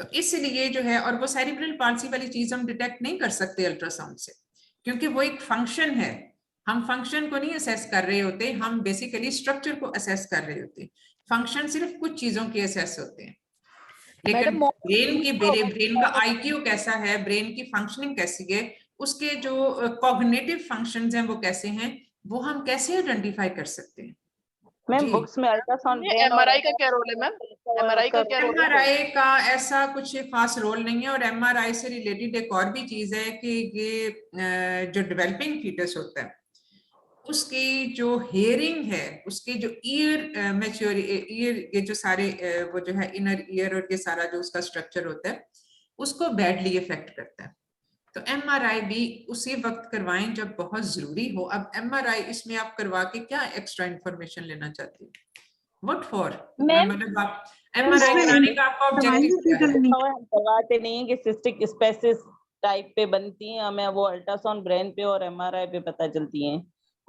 तो इसलिए जो है, और वो सेरिब्रल पाल्सी वाली चीज हम डिटेक्ट नहीं कर सकते अल्ट्रासाउंड से, क्योंकि वो एक फंक्शन है। हम फंक्शन को नहीं असेस कर रहे होते, हम बेसिकली स्ट्रक्चर को असेस कर रहे होते। फंक्शन सिर्फ कुछ चीजों के असेस होते हैं, लेकिन ब्रेन का IQ कैसा है, ब्रेन की फंक्शनिंग कैसी है, उसके जो कॉग्निटिव फंक्शंस हैं वो कैसे हैं, वो हम कैसे आइडेंटिफाई कर सकते हैं? मैम बुक्स में अल्ट्रासाउंड MRI का क्या रोल है मैम? MRI का क्या रोल है? MRI का ऐसा कुछ खास रोल नहीं है, और MRI से रिलेटेड एक और भी चीज है कि ये जो डेवलपिंग फीटस होता है उसकी जो हेयरिंग है, उसके जो ईयर मैच्योर ईयर, ये जो सारे वो जो है इनर ईयर और ये सारा जो उसका स्ट्रक्चर होता है उसको बैडली इफेक्ट करता है। तो MRI भी उसी वक्त करवाएं जब बहुत जरूरी हो। अब MRI इसमें आप करवा के क्या एक्स्ट्रा इंफॉर्मेशन लेना चाहती है? What for? मतलब आप MRI कराने का आपका ऑब्जेक्टिव क्या है? हम करवाते नहीं है कि सिस्टिक स्पेसिस टाइप पे बनती है, हमें वो अल्ट्रासाउंड ब्रेन पे और MRI पे पता चलती हैं,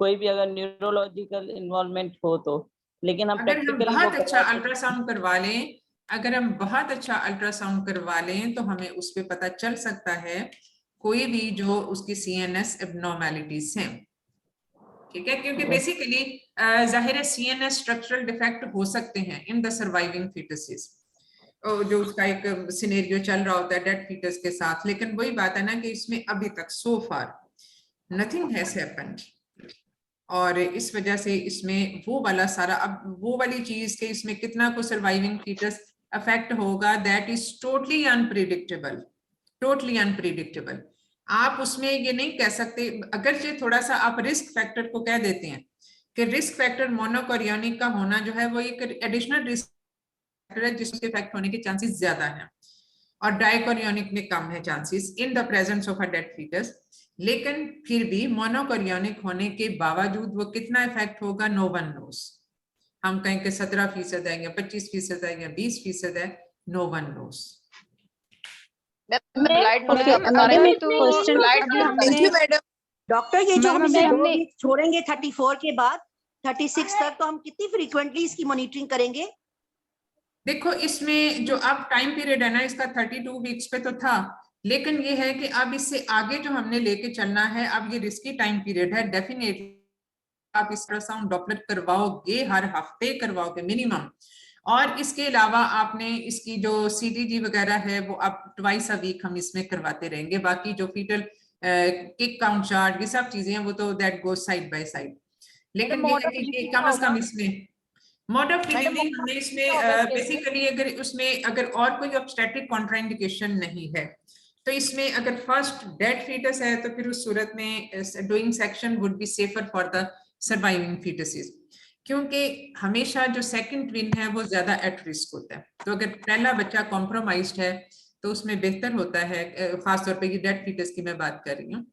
कोई भी अगर न्यूरोलॉजिकल इन्वॉल्वमेंट हो तो। लेकिन हम प्रैक्टिकली बहुत अच्छा अल्ट्रासाउंड करवा लें, अगर हम बहुत अच्छा अल्ट्रासाउंड करवा लें तो हमें उस पे पता चल सकता है कोई भी जो उसकी CNS एब्नॉर्मैलिटीज हैं, ठीक है? क्योंकि बेसिकली जाहिर है CNS स्ट्रक्चरल डिफेक्ट हो सकते हैं इन द सर्वाइविंग फीटसेस, जो उसका एक सिनेरियो चल रहा होता है डेड फीटस के साथ। लेकिन वही बात है ना कि इसमें अभी तक सो फार नथिंग हैज हैपेंड, और इस वजह से इसमें वो वाला सारा, अब वो वाली चीज के इसमें कितना को सर्वाइविंग फीटस अफेक्ट होगा that is totally unpredictable, totally unpredictable. आप उसमें ये नहीं कह सकते, अगर ये थोड़ा सा आप रिस्क फैक्टर को कह देते हैं कि रिस्क फैक्टर मोनोकोरियोनिक का होना जो है वो एक एडिशनल रिस्क फैक्टर है जिसके इफेक्ट होने के चांसेस ज्यादा हैं, और डाइकोरियोनिक में कम है chances in the presence of a dead fetus. लेकिन फिर भी मोनोकोरियोनिक होने के बावजूद वो कितना इफेक्ट होगा, नो वन नोस। हम कहें कि 17% है या 25% है या 20% है, नो वन नोस। डॉक्टर ये जो हमने छोड़ेंगे 34 के बाद 36 तक, तो हम कितनी फ्रीक्वेंटली इसकी मॉनिटरिंग करेंगे? देखो इसमें जो अब टाइम पीरियड है ना इसका 32 वीक्स पे तो था, लेकिन ये है कि अब इससे आगे जो हमने लेके चलना है, अब ये रिस्की टाइम पीरियड है। डेफिनेटली आप अल्ट्रासाउंड डॉपलर करवाओगे, हर हफ्ते करवाओगे मिनिमम, और इसके अलावा आपने इसकी जो CTG वगैरह है वो अब ट्वाइस अ वीक हम इसमें करवाते रहेंगे। बाकी जो फीटल किक काउंट चार्ट ये सब चीजें हैं वो तो that goes side by side. लेकिन ये है कि कम से कम इसमें मोड ऑफ डिलीवरी हमें इसमें बेसिकली अगर उसमें अगर और कोई ऑब्स्टेट्रिक कॉन्ट्राइंडिकेशन नहीं है तो इसमें अगर फर्स्ट डेड फीटस है तो फिर उस सूरत में doing section would be safer for the surviving foetuses, क्योंकि हमेशा जो सेकंड ट्विन है वो ज्यादा एट रिस्क होता है। तो अगर पहला बच्चा कॉम्प्रोमाइज्ड है तो उसमें बेहतर होता है, खासतौर पे ये डेड फीटस की मैं बात कर रही हूँ,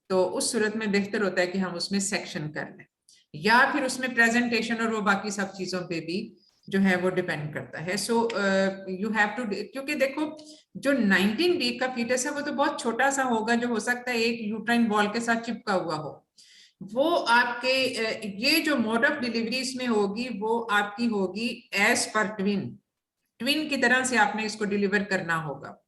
तो उस सूरत में बेहतर होता है कि हम उसमें सेक्शन कर लें, या फिर उसमें प्रेजेंटेशन और वो बाकी सब चीजों पे भी जो है वो डिपेंड करता है। सो यू हैव टू, क्योंकि देखो जो 19 वीक का फीटस है वो तो बहुत छोटा सा होगा, जो हो सकता है एक यूट्राइन वॉल के साथ चिपका हुआ हो। वो आपके ये जो मोड ऑफ डिलीवरी इसमें होगी वो आपकी होगी एज पर ट्विन, ट्विन की तरह से आपने इसको डिलीवर करना होगा।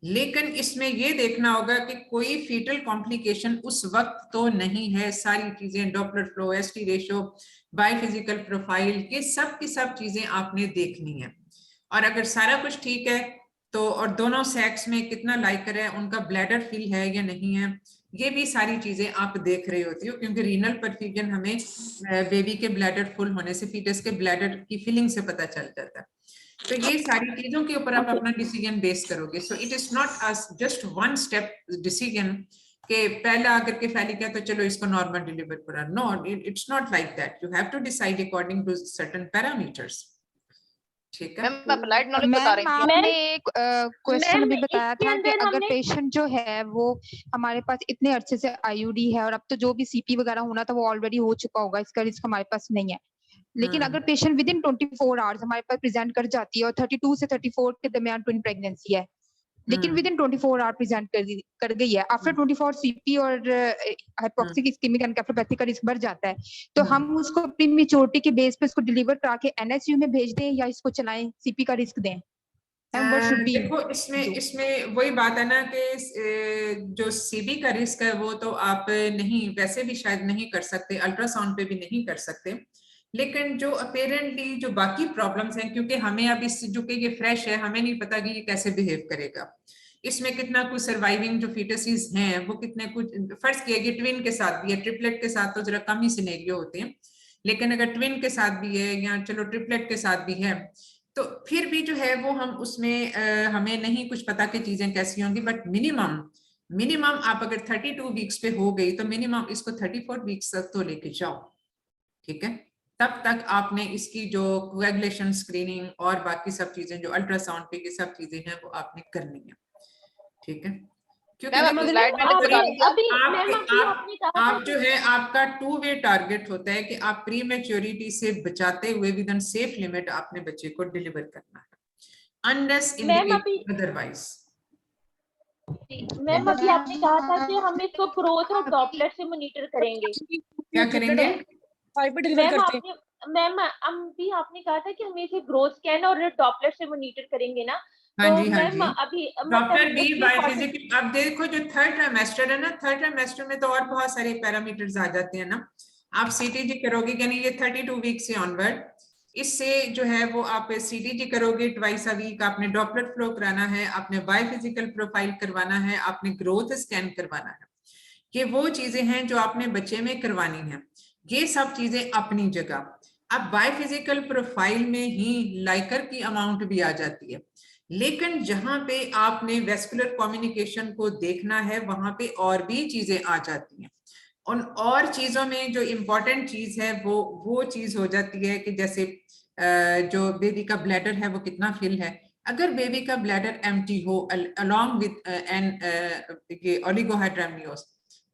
लेकिन इसमें ये देखना होगा कि कोई फीटल कॉम्प्लिकेशन उस वक्त तो नहीं है। सारी चीजें Doppler flow, ST ratio, biophysical profile, ये सब की सब चीजें आपने देखनी है। और अगर सारा कुछ ठीक है तो, और दोनों सेक्स में कितना लाइकर है, उनका ब्लैडर फिल है या नहीं है, ये भी सारी चीजें आप देख रहे होती हो, क्योंकि रीनल परफ्यूजन हमें बेबी के ब्लैडर फुल होने से, फीटस के ब्लैडर की फिलिंग से पता चल जाता है। तो ये सारी चीजों के ऊपर आप अपना डिसीजन बेस करोगे। So it is not just one step decision कि पहला अगर के फैली क्या तो चलो इसको नॉर्मल डिलीवर करा। No, it's not like that. You have to decide according to certain parameters. ठीक है मैम आपने एक क्वेश्चन अभी बताया था कि अगर पेशेंट जो है वो हमारे पास इतने अच्छे से IUD है और अब तो जो भी CP वगैरह होना था वो ऑलरेडी हो चुका होगा, इसका रिस्क हमारे पास नहीं है, लेकिन अगर पेशेंट विद इन 24 आवर्स हमारे पास प्रेजेंट कर जाती है और 32 से 34 के दरमियान ट्विन प्रेगनेंसी है, लेकिन विद इन 24 आवर प्रेजेंट कर गई है, आफ्टर 24 CP और हाइपोक्सिक इस्केमिक एन्केफेलोपैथी का रिस्क बढ़ जाता है, तो हम उसको अपनी मैच्योरिटी के बेस पे इसको डिलीवर करा के NICU में भेज दें या इसको चलाएं, CP का रिस्क दें? देखो इसमें वही बात है ना कि जो CP का रिस्क है वो तो आप नहीं, वैसे भी शायद नहीं कर सकते, अल्ट्रासाउंड पे भी नहीं कर सकते, लेकिन जो अपेरेंटली जो बाकी प्रॉब्लम्स हैं, क्योंकि हमें अब इस जो कि ये फ्रेश है, हमें नहीं पता कि ये कैसे बिहेव करेगा, इसमें कितना कुछ सर्वाइविंग जो फीटसेस हैं वो कितने कुछ, फर्ज किया कि ट्विन के साथ भी है, ट्रिपलेट के साथ तो जरा कम ही सिनेरियो होते हैं, लेकिन अगर ट्विन के साथ भी है या चलो ट्रिपलेट के साथ भी है तो फिर भी जो है वो हम उसमें हमें नहीं कुछ पता कि चीजें कैसी होंगी। बट मिनिमम आप अगर 32 वीक्स पे हो गई तो मिनिमम इसको 34 वीक्स तक तो लेके जाओ, ठीक है। तब तक आपने इसकी जो कोएगुलेशन स्क्रीनिंग और बाकी सब चीजें जो अल्ट्रासाउंड पे ये सब चीजें हैं वो आपने करनी है, ठीक है। क्योंकि आप जो है आपका 2 वे टारगेट होता है कि आप प्री मैच्योरिटी से बचाते हुए विद इन सेफ लिमिट आपने बच्चे को डिलीवर करना है, अनलेस अदरवाइज। मैम अभी आपने कहा था कि हम इसको ग्रोथ और डॉपलर से मॉनिटर करेंगे, क्या करेंगे मैम? अभी आपने कहा था कि हम इसे ग्रोथ स्कैन और डॉपलर से मॉनिटर करेंगे ना? हाँ तो जी, हाँ मैम जी। अभी डॉक्टर भी बायोफिजिकल, अब देखो जो थर्ड ट्राइमेस्टर है ना, थर्ड ट्राइमेस्टर में तो और बहुत सारे पैरामीटर्स आ जाते हैं ना। आप CTG करोगे, यानी ये 32 वीक से ऑनवर्ड, इससे जो है वो आप CTG करोगे ट्वाइस अ वीक, आपने डॉपलर फ्लो कराना है, आपने बायोफिजिकल प्रोफाइल करवाना है, आपने ग्रोथ स्कैन करवाना है। ये वो चीजें हैं जो आपने बच्चे में करवानी है। ये सब चीजें अपनी जगह, अब बायोफिजिकल प्रोफाइल में ही लाइकर की अमाउंट भी आ जाती है, लेकिन जहां पे आपने वेस्कुलर कम्युनिकेशन को देखना है वहां पे और भी चीजें आ जाती हैं। उन और चीजों में जो इम्पोर्टेंट चीज है वो चीज हो जाती है कि जैसे जो बेबी का ब्लैडर है वो कितना फिल है। अगर बेबी का ब्लैडर एम्प्टी हो अलोंग विद एन ओलिगोहाइड्रामियोस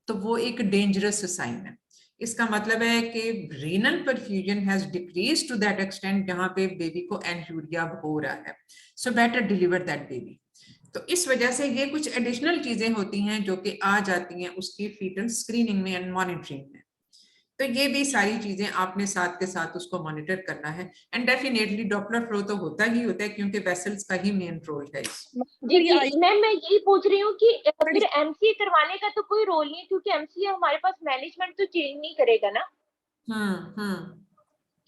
तो वो एक डेंजरस साइन है। इसका मतलब है कि renal perfusion has decrease to that extent जहां पे बेबी को एनयूरिया हो रहा है, so better deliver that baby. तो इस वजह से ये कुछ एडिशनल चीजें होती हैं जो कि आ जाती हैं उसकी फीटल स्क्रीनिंग में एंड मॉनिटरिंग में। तो ये भी सारी चीजें आपने साथ के साथ उसको मॉनिटर करना है। एंड डेफिनेटली डॉपलर फ्लो तो होता ही होता है क्योंकि वेसल्स का ही मेन रोल है इसमें। जी जी मैम, मैं यही पूछ रही हूँ कि फिर एमसीए करवाने का तो कोई रोल नहीं है, क्योंकि एमसीए हमारे पास मैनेजमेंट तो चेंज नहीं करेगा ना।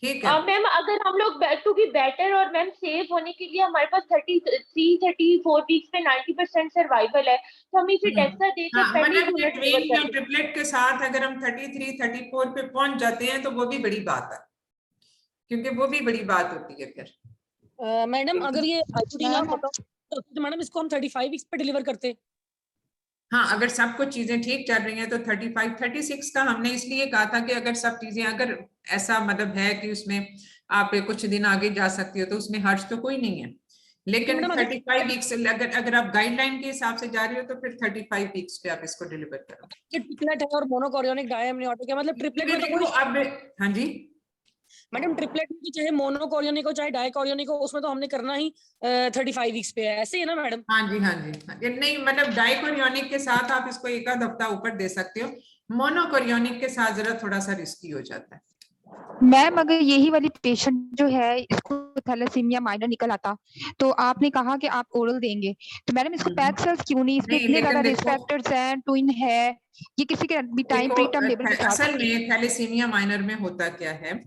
ठीक है मैम, अगर हम लोग टू बी बेटर और मैम सेफ होने के लिए हमारे पास 33-34 वीक्स पे 90% सर्वाइवल है, तो हम इसे डेक्सा देकर पहले ही मतलब ट्विन ट्रिपलेट के साथ अगर हम 33-34 पे पहुंच जाते हैं तो वो भी बड़ी बात है, क्योंकि वो भी बड़ी बात होती है फिर। मैडम अगर ये आईयूडी ना होता तो मैडम इसको हम 35 वीक्स पे डिलीवर करते। हाँ, अगर सब कुछ चीजें ठीक चल रही हैं तो 35-36 का हमने इसलिए कहा था कि अगर सब चीजें अगर ऐसा मतलब है कि उसमें आप कुछ दिन आगे जा सकती हो तो उसमें हर्ज तो कोई नहीं है। लेकिन 35 वीक्स अगर आप गाइडलाइन के हिसाब से जा रही हो तो फिर 35 वीक्स पे आप इसको डिलीवर करो। ट्रिपलेट है और मोनोकोरियोनिक डायमनियोटिक है, मतलब ट्रिपलेट में तो अब हाँ जी मैडम ट्रिपलेट में चाहे मोनोकोरियोनिक हो चाहे डाइकोरियोनिक हो उसमें तो हमने करना ही 35 वीक्स पे है, ऐसे ही है ना मैडम? हाँ जी हाँ जी नहीं, मतलब डाइकोरियोनिक के साथ आप इसको एक आध हफ्ता ऊपर दे सकते हो, मोनोकोरियोनिक के साथ जरा थोड़ा सा रिस्की हो जाता है। मैम अगर यही वाली पेशेंट जो है इसको थैलेसीमिया माइनर निकल आता तो आपने कहा कि आप ओरल देंगे, तो मैडम इसको पैक सेल्स क्यों नहीं? इसमें इतने ज्यादा रिस्क फैक्टर्स हैं, ट्विन है, ये किसी के भी टाइम प्री टर्म लेवल पे असल में थैलेसीमिया माइनर में होता क्या है,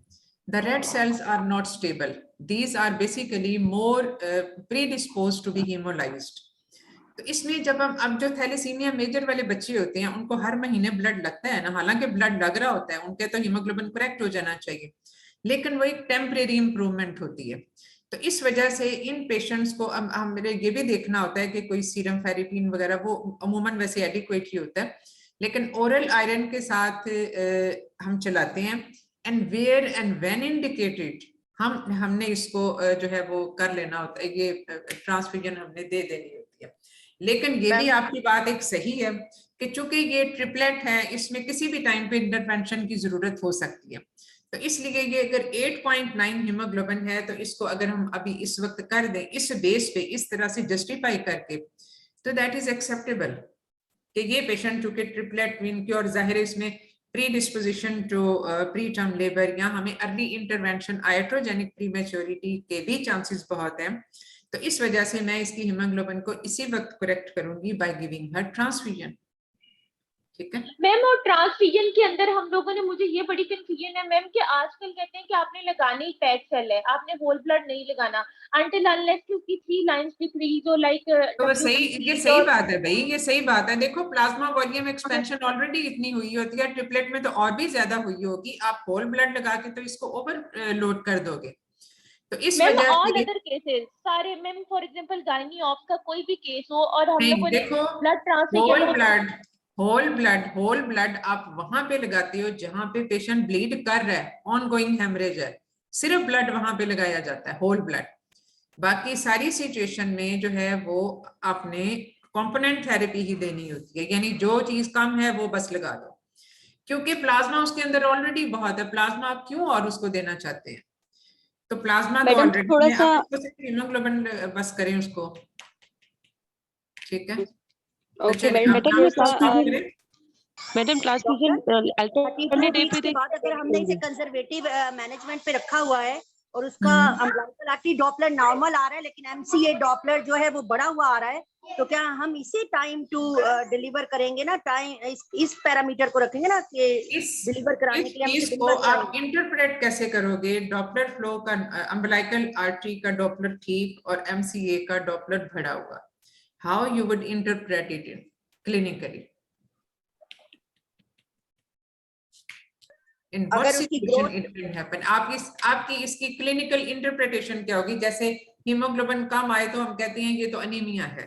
the red cells are not stable, these are basically more predisposed to be hemolyzed। तो इसमें जब हम अब जो थैलेसीमिया मेजर वाले बच्चे होते हैं उनको हर महीने ब्लड लगता है ना, हालांकि ब्लड लग रहा होता है, उनके तो हीमोग्लोबिन करेक्ट हो जाना चाहिए, लेकिन वो एक टेम्परेरी इंप्रूवमेंट होती है। तो इस वजह से इन पेशेंट्स को हमें ये भी देखना होता है कि कोई सीरम फेरिटिन वगैरह वो अमूमन वैसे एडिक्वेट ही होता है, लेकिन ओरल आयरन के साथ हम चलाते हैं and where and when indicated हमने इसको जो है वो कर लेना होता है, ये ट्रांसफ्यूजन हमने दे देनी होती है। लेकिन ये भी आपकी बात एक सही है कि चूंकि ये ट्रिपलेट है इसमें किसी भी टाइम पे इंटरवेंशन की जरूरत हो सकती है, तो इसलिए ये अगर 8.9 हीमोग्लोबिन है तो इसको अगर हम अभी इस वक्त कर दें इस बेस पे इस तरह से जस्टिफाई करके तो दैट इज एक्सेप्टेबल कि ये पेशेंट चूंकि ट्रिपलेट ट्विन की और जाहिर है इसमें predisposition to preterm labour या हमें अर्ली इंटरवेंशन आइट्रोजेनिक प्रीमेच्योरिटी के भी चांसेस बहुत हैं, तो इस वजह से मैं इसकी हीमोग्लोबिन को इसी वक्त करेक्ट करूंगी बाय गिविंग हर ट्रांसफ्यूजन। ठीक है मैम, और ट्रांसफ्यूजन के अंदर हम लोगों ने, मुझे ये बड़ी कंफ्यूजन है मैम कि आजकल कहते हैं कि आपने लगानी ही पैक सेल है, आपने होल ब्लड नहीं लगाना अनटिल अनलेस कि उसकी 3 लाइंस डिक्रीज हो, लाइक तो सही, ये सही बात है भाई, ये सही बात है। देखो प्लाज्मा वॉल्यूम एक्सपेंशन ऑलरेडी इतनी हुई होती है, ट्रिपलेट में तो और भी ज्यादा हुई होगी, आप होल ब्लड लगा के तो इसको ओवर लोड कर दोगे। तो इस वजह से ऑल अदर केसेस सारे ma'am, for example gynae of का कोई भी केस हो और हम लोगों ने ब्लड ट्रांसफ्यूजन होल ब्लड आप वहां पे लगाते हो जहां पे पेशेंट ब्लीड कर रहा है, ऑनगोइंग हेमरेज है, सिर्फ ब्लड वहां पे लगाया जाता है होल ब्लड। बाकी सारी सिचुएशन में जो है वो आपने कंपोनेंट थेरेपी ही देनी होती है, यानी जो चीज कम है वो बस लगा दो, क्योंकि प्लाज्मा उसके अंदर ऑलरेडी बहुत है, प्लाज्मा आप क्यों और उसको देना चाहते हैं? तो प्लाज्मा तो ऑलरेडी हीमोग्लोबिन बस करें उसको। ठीक है, ओके मैडम अल्टरनेटिव के बाद अगर हमने इसे कंजर्वेटिव मैनेजमेंट पे रखा हुआ है और उसका अम्बिलिकल डॉपलर नॉर्मल आ रहा है लेकिन एमसीए डॉपलर जो है वो बढ़ा हुआ आ रहा है, तो क्या हम इसी टाइम टू डिलीवर करेंगे ना? टाइम इस पैरामीटर को रखेंगे ना कि डिलीवर कराने के लिए इसको आप इंटरप्रेट कैसे करोगे? डॉपलर फ्लो का अम्बिलिकल आर्टरी का डॉपलर ठीक और एमसीए का डॉपलर बढ़ा हुआ, how you would interpret it clinically? In what अगर उसकी situation growth- it will happen? आपकी इसकी क्लिनिकल इंटरप्रिटेशन क्या होगी? जैसे हीमोग्लोबिन कम आए तो हम कहते हैं ये तो अनीमिया है,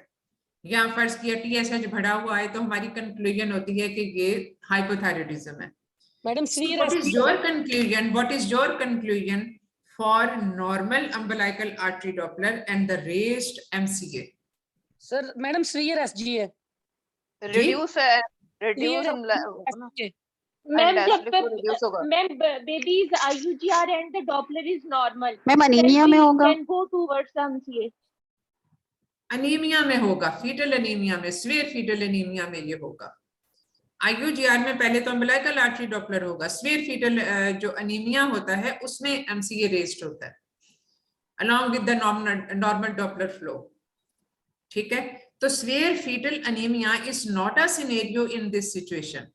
या फर्ज किया TSH बढ़ा हुआ है तो हमारी कंक्लूजन होती है कि ये हाइपोथायराइडिज्म है। Madam What is your conclusion? What is your conclusion for normal umbilical artery Doppler and the raised MCA? Sir madam श्रीयर SG है। रिड्यूस मैम जब ma'am babies IUGR and the Doppler is normal, ma'am anaemia में होगा, then go towards the MCA। Anaemia में होगा, foetal anaemia में, severe fetal anaemia में ये होगा। IUGR में पहले तो अम्बिलिकल आर्टरी डॉपलर होगा, स्वेयर फीटल जो अनीमिया होता है उसमें MCA रेज्ड होता है along with the normal Doppler flow। ठीक है, तो severe fetal anaemia is not a scenario in this situation।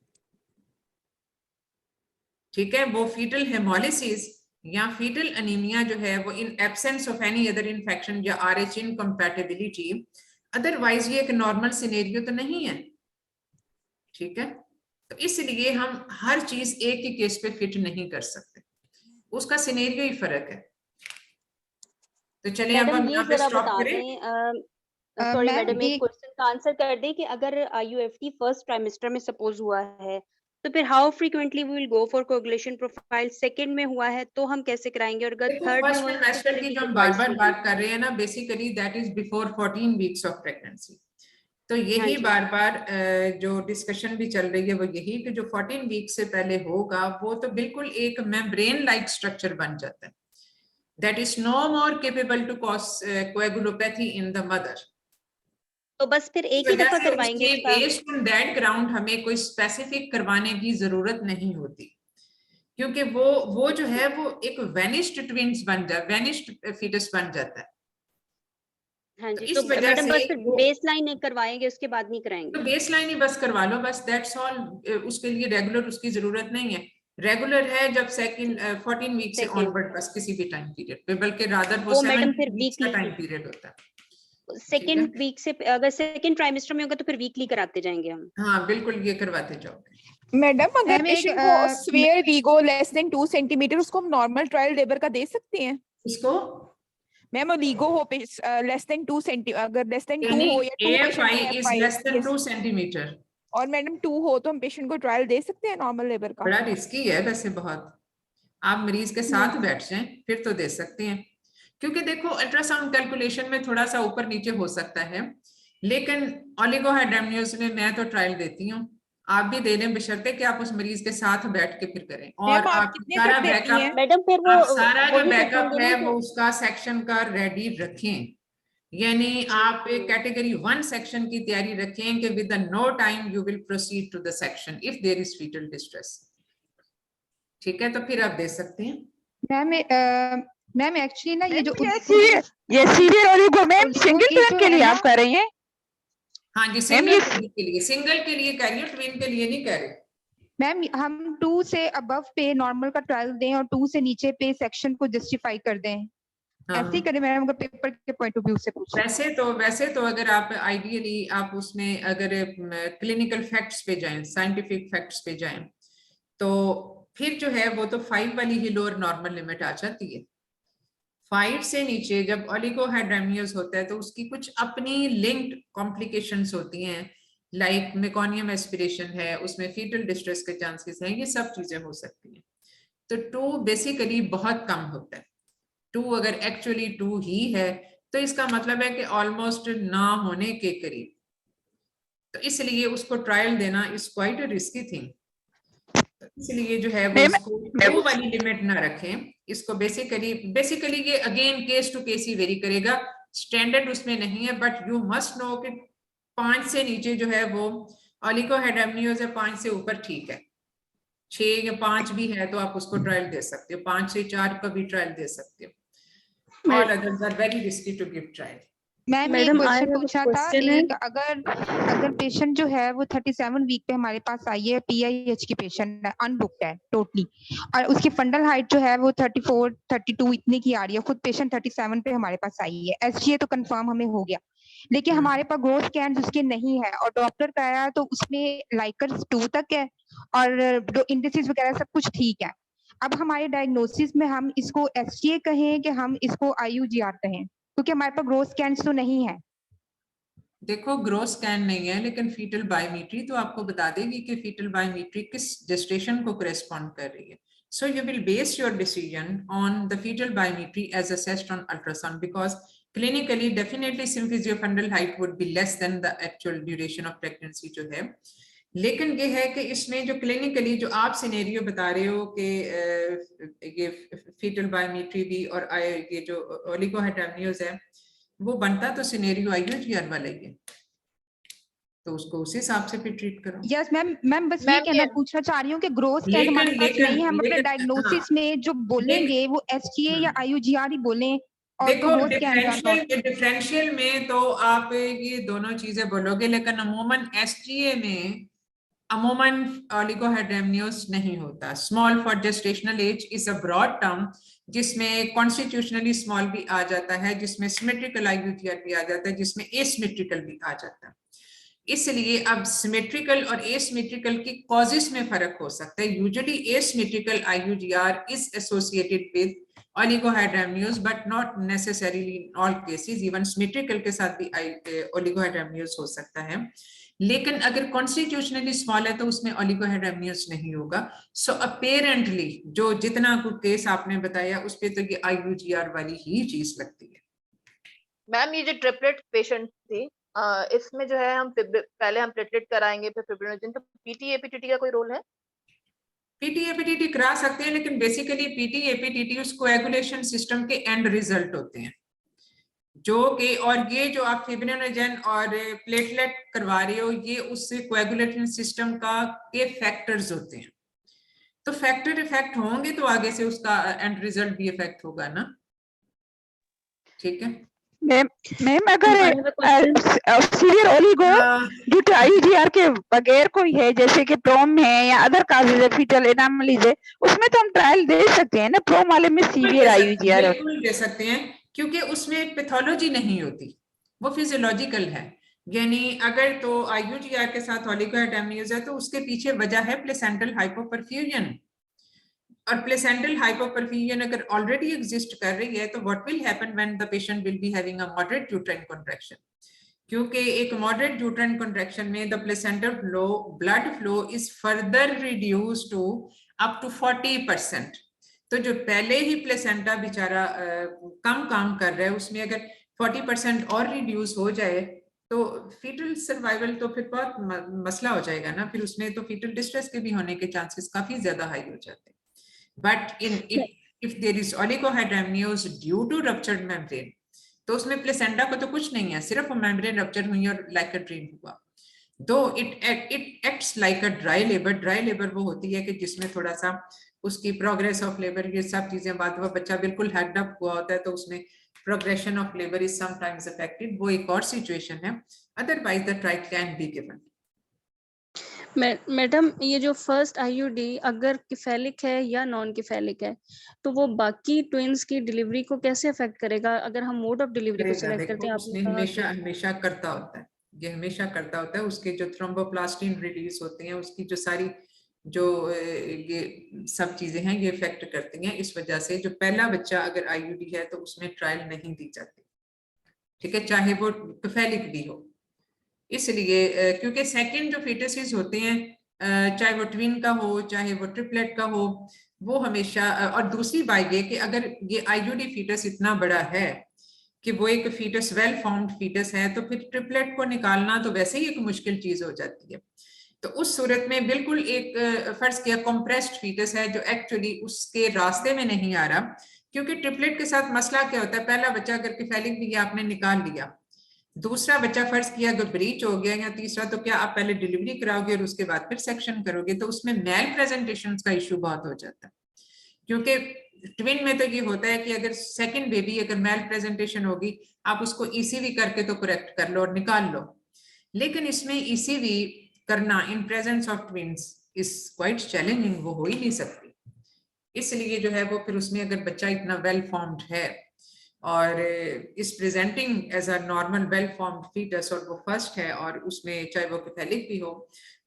ठीक है, वो फीटल हेमोलिसिस या फीटल अनीमिया जो है वो in absence of any other infection या RH इनकम्पैटिबिलिटी, अदरवाइज ये एक नॉर्मल सिनेरियो तो नहीं है। ठीक है, तो इसलिए हम हर चीज एक ही केस पे फिट नहीं कर सकते, उसका सिनेरियो ही फर्क है। तो चलिए अब हम यहाँ पे स्टॉप करें। सॉरी मैडम, एक क्वेश्चन का आंसर कर दें कि अगर IUFT फर्स्ट ट्राइमेस्टर में सपोज हुआ है तो फिर how frequently we will go for coagulation profile, second में हुआ है तो हम कैसे कराएंगे, और अगर थर्ड में हुआ ट्राइमेस्टर की जो हम बार-बार बात कर रहे हैं ना, basically that is before 14 weeks of pregnancy. तो यही बार-बार जो डिस्कशन भी चल रही है वो यही कि जो 14 वीक से पहले होगा वो तो बिल्कुल एक मेम्ब्रेन लाइक स्ट्रक्चर बन जाता है, that is no more capable to cause coagulopathy in the mother. तो बस फिर एक ही दफा करवाएंगे इसका। बेस्ड ऑन दैट ग्राउंड हमें कोई स्पेसिफिक करवाने की जरूरत नहीं होती, क्योंकि वो जो है वो एक वेनिश्ड ट्विन्स बन जाता, वेनिश्ड फीटस बन जाता है। हाँ जी, तो मैडम बस फिर बेसलाइन एक करवाएंगे, उसके बाद नहीं कराएंगे? तो बेसलाइन ही बस करवा लो, बस दैट्स ऑल। उसके लिए रेगुलर उसकी जरूरत नहीं है। रेगुलर है जब सेकंड 14 वीक से ऑनवर्ड बस किसी भी टाइम पीरियड पे, बल्कि रादर वो 7 वीक का टाइम पीरियड होता है। सेकेंड वीक से, अगर सेकेंड ट्राइमेस्टर में होगा तो फिर वीकली कराते जाएंगे हम। हाँ बिल्कुल, ये करवाते जाओगे। मैडम अगर पेशेंट को severe oligo less than 2 centimeter, उसको हम नॉर्मल ट्रायल लेबर का दे सकते हैं? इसको मैम लीगो हो लेस देन 2 सेंटीमीटर, अगर लेस देन 2 हो या 2 AFI is less than 2 centimetre और मैडम 2 हो तो हम पेशेंट को ट्रायल दे सकते हैं नॉर्मल लेबर का? बड़ा रिस्की है वैसे बहुत, आप मरीज के साथ बैठ जाएं फिर तो दे सकते हैं, क्योंकि देखो अल्ट्रासाउंड कैलकुलेशन में थोड़ा सा ऊपर नीचे हो सकता है, लेकिन ओलिगोहाइड्रामियोस में मैं तो ट्रायल देती हूँ, आप भी दे लें बशर्ते कि आप उस मरीज के साथ बैठ के फिर करें। और आप सारा बैकअप, मैडम फिर वो सारा जो बैकअप है वो उसका सेक्शन का रेडी रखें, यानी आप एक कैटेगरी 1 सेक्शन की तैयारी रखें कि with no time you will proceed to the section if there is fetal distress. ठीक है, तो फिर आप दे सकते हैं। मैम एक्चुअली ना ये जो ये severe oligo ma'am single twin के लिए आप कर रही हैं? हाँ जी, सिंगल के लिए, सिंगल के लिए कह रही हूँ, ट्विन के लिए नहीं कह रही। मैम हम 2 से अबव पे नॉर्मल का ट्रायल दें और 2 से नीचे पे सेक्शन को जस्टिफाई कर दें, ऐसे ही करें मैम, अगर पेपर के पॉइंट ऑफ व्यू से पूछें। वैसे तो अगर आप आइडियली आप उसमें अगर क्लिनिकल फैक्ट्स पे जाएं, साइंटिफिक फैक्ट्स पे जाएं, तो फिर जो है वो तो 5 वाली ही लोअर नॉर्मल लिमिट आ जाती है। 5 से नीचे जब ओलिगोहाइड्रामियोस होता है तो उसकी कुछ अपनी लिंक्ड कॉम्प्लिकेशंस होती हैं, लाइक मेकोनियम एस्पिरेशन है, उसमें फीटल डिस्ट्रेस के चांसेस हैं, ये सब चीजें हो सकती हैं। तो 2 बेसिकली बहुत कम होता है, 2 अगर एक्चुअली 2 ही है तो इसका मतलब है कि ऑलमोस्ट ना होने के करीब, तो इसलिए उसको ट्रायल देना is quite a risky thing. इसलिए जो है वो इसको 2 वाली लिमिट ना रखें, इसको बेसिकली ये अगेन केस टू केस ही वेरी करेगा, स्टैंडर्ड उसमें नहीं है, बट यू मस्ट नो कि 5 से नीचे जो है वो ओलिगोहाइड्रामियोस है, 5 से ऊपर ठीक है, 6 या 5 भी है तो आप उसको ट्रायल दे सकते हो, 5 से 4 का भी ट्रायल दे सकते हो। All others are very risky to give trial. Ma'am एक क्वेश्चन पूछा था, एक अगर पेशेंट जो है वो 37 वीक पे हमारे पास आई है, PIH की पेशेंट है, अनबुक्ड है टोटली, और उसकी फंडल हाइट जो है वो 34 32 इतनी की आ रही है, खुद पेशेंट 37 पे हमारे पास आई है, SGA तो कंफर्म हमें हो गया, लेकिन हमारे पास ग्रोथ स्कैन उसके नहीं है और डॉक्टर कराया तो उसमें लाइकर 2 तक है और इंडिसेस वगैरह सब कुछ ठीक है। अब हमारे डायग्नोसिस में हम इसको STA कहें कि हम इसको IUGR कहें, क्योंकि हमारे पास ग्रोथ स्कैन तो नहीं है। देखो ग्रोथ स्कैन नहीं है, लेकिन फीटल बायोमेट्री तो आपको बता देगी कि फीटल बायोमेट्री किस जेस्टेशन को करेस्पॉन्ड कर रही है। So you will base your decision on the fetal biometry as assessed on ultrasound, because clinically definitely symphysiofundal height would be less than the actual duration of pregnancy जो है। लेकिन ये है कि इसमें जो क्लिनिकली जो आप सिनेरियो बता रहे हो कि ये फीटल बायोमेट्री भी और ये जो ओलिगोहेटेमनियोज है वो बनता तो सिनेरियो IUGR वाला ही है, तो उसको उसी हिसाब से फिर ट्रीट करो। यस मैम बस ये कहना पूछना चाह रही हूँ कि ग्रोथ स्कैन हमारे पास नहीं है, हम अपने डायग्नोसिस में जो बोलेंगे वो STA या IUGR ही बोलें। और देखो डिफरेंशियल में तो आप ये दोनों चीजें बोलोगे, लेकिन अमूमन STA में अमूमन ओलिगोहेटेमनियोस नहीं होता। Small for gestational age is a broad term जिसमें कॉन्स्टिट्यूशनली स्मॉल भी आ जाता है, जिसमें सिमेट्रिकल IUGR भी आ जाता है, जिसमें एसिमेट्रिकल भी आ जाता है। इसलिए अब सिमेट्रिकल और एसिमेट्रिकल की कॉजेस में फर्क हो सकता है। Usually asymmetrical IUGR is associated with oligohydramnios but not necessarily in all cases. Even symmetrical के साथ भी ओलिगोहेटेमनियोस हो सकता है, लेकिन अगर कॉन्स्टिट्यूशनली स्मॉल है तो उसमें ओलिगोहेटेमनियोस नहीं होगा। सो अपेरेंटली जो जितना केस आपने बताया उस पे तो ये IUGR वाली ही चीज लगती है। मैम ये जो ट्रिपलेट पेशेंट थी इसमें जो है हम पहले हम प्लेटलेट कराएंगे फिर फिब्रिनोजन, तो PT-APTT का कोई रोल है? PT-APTT करा सकते हैं, लेकिन बेसिकली PT-APTT उस कोएगुलेशन सिस्टम के एंड रिजल्ट होते हैं जो कि, और ये जो आप फिब्रिनोजन और प्लेटलेट करवा रहे हो ये उससे कोएगुलेशन सिस्टम का के फैक्टर्स होते हैं। तो फैक्टर इफेक्ट होंगे तो आगे से उसका एंड रिजल्ट भी इफेक्ट होगा ना। ठीक है मैम अगर severe oligo due to IUGR के बगैर कोई है, जैसे कि प्रोम है या अदर काजेज है, फीटल एनोमलीज है, उसमें तो हम ट्रायल दे सकते हैं ना। प्रोम वाले में सीवियर IUGR बिल्कुल दे सकते हैं, क्योंकि उसमें पैथोलॉजी नहीं होती, वो फिजियोलॉजिकल है। यानी अगर तो IUGR के साथ ओलिगोहेटेमनियोस है तो उसके पीछे वजह है प्लेसेंटल हाइपोपरफ्यूजन, और प्लेसेंटल हाइपोपरफ्यूजन अगर ऑलरेडी एग्जिस्ट कर रही है तो what will happen when the patient will be having a moderate uterine contraction, क्योंकि एक मॉडरेट यूट्राइन कॉन्ट्रैक्शन में the placental flow blood flow is further reduce to up to 40%। तो जो पहले ही प्लेसेंटा बेचारा कम काम कर रहा है उसमें अगर 40% और रिड्यूस हो जाए तो फीटल सर्वाइवल तो फिर बहुत मसला हो जाएगा ना, फिर उसमें तो फीटल डिस्ट्रेस के भी होने के चांसेस काफी ज्यादा हाई हो जाते हैं। But if there is oligohydramnios due to ruptured membrane तो उसमें प्लेसेंटा को तो कुछ नहीं है, सिर्फ मेम्ब्रेन रप्चर हुई और लाइक अ ड्रीम हुआ। दो it acts like a dry labour. Dry labour वो होती है कि जिसमें थोड़ा सा उसकी प्रोग्रेस ऑफ लेबर ये सब चीजें बाद वह बच्चा बिल्कुल हेड अप हुआ होता है तो उसमें progression of labour is sometimes affected, वो एक और सिचुएशन है। Otherwise the trial can be given. Madam ये जो फर्स्ट IUD अगर किफेलिक है या नॉन किफेलिक है तो वो बाकी ट्विंस की डिलीवरी को कैसे अफेक्ट करेगा अगर हम मोड ऑफ डिलीवरी को सिलेक्ट करते हैं? आपने हमेशा करता होता है, ये हमेशा करता होता है। उसके जो थ्रोम्बोप्लास्टिन रिलीज होते हैं उसकी जो सारी जो ये सब चीजें हैं ये इफेक्ट करती हैं। इस वजह से जो पहला बच्चा अगर IUD है तो उसमें ट्रायल नहीं दी जाती, ठीक है, चाहे वो किफेलिक भी हो। इसलिए क्योंकि सेकंड जो फीटसेस होते हैं चाहे वो ट्विन का हो चाहे वो ट्रिपलेट का हो वो हमेशा, और दूसरी बात ये कि अगर ये IUD फीटस इतना बड़ा है कि वो एक फीटस वेल फॉर्म्ड फीटस है तो फिर ट्रिपलेट को निकालना तो वैसे ही एक मुश्किल चीज हो जाती है। तो उस सूरत में बिल्कुल एक फर्ज किया कॉम्प्रेस्ड फीटस है जो एक्चुअली उसके रास्ते में नहीं आ रहा, क्योंकि ट्रिपलेट के साथ मसला क्या होता है, पहला बच्चा अगर किफेलिक भी आपने निकाल लिया, दूसरा बच्चा फर्ज किया अगर ब्रीच हो गया या तीसरा, तो क्या आप पहले डिलीवरी कराओगे और उसके बाद फिर सेक्शन करोगे, तो उसमें मेल प्रेजेंटेशन का इशू बहुत हो जाता है। क्योंकि ट्विन में तो ये होता है कि अगर सेकंड बेबी अगर मेल प्रेजेंटेशन होगी आप उसको ECV करके तो करेक्ट कर लो और निकाल लो, लेकिन इसमें ECV करना in presence of twins is quite challenging, वो हो ही नहीं सकती। इसलिए जो है वो फिर उसमें अगर बच्चा इतना वेल फॉर्म्ड है और इस presenting as a normal well formed fetus और वो फर्स्ट है और उसमें चाहे वो कैथोलिक भी हो,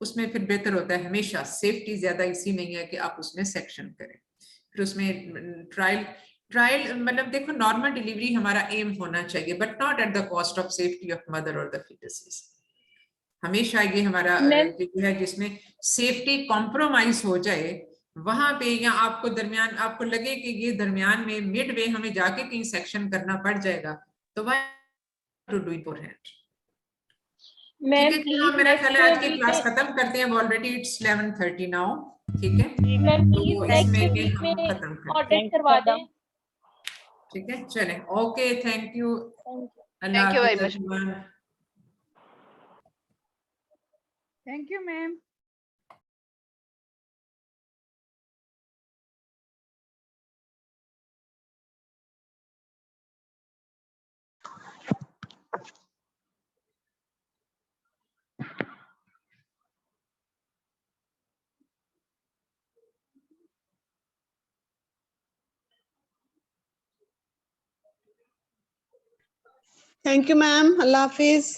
उसमें फिर बेहतर होता है हमेशा, सेफ्टी ज्यादा इसी में है कि आप उसमें सेक्शन करें। फिर उसमें ट्रायल मतलब देखो नॉर्मल डिलीवरी हमारा एम होना चाहिए, but not at the cost of safety of mother और द फीटसेस। हमेशा ये हमारा है जिसमें सेफ्टी कॉम्प्रोमाइज हो जाए वहां पे, या आपको दरमियान आपको लगे कि ये दरमियान में मिड वे हमें जाके कहीं सेक्शन करना पड़ जाएगा, तो why to do it for hand. ठीक है, हम मेरा ख्याल है आज की क्लास खत्म करते हैं, ऑलरेडी इट्स 11:30 नाउ। ठीक है, तो इसमें हम खत्म करते हैं, करवा दें। ठीक है, चलें, okay, thank you, thank you very much. Thank you ma'am. Thank you ma'am, Allah Hafiz.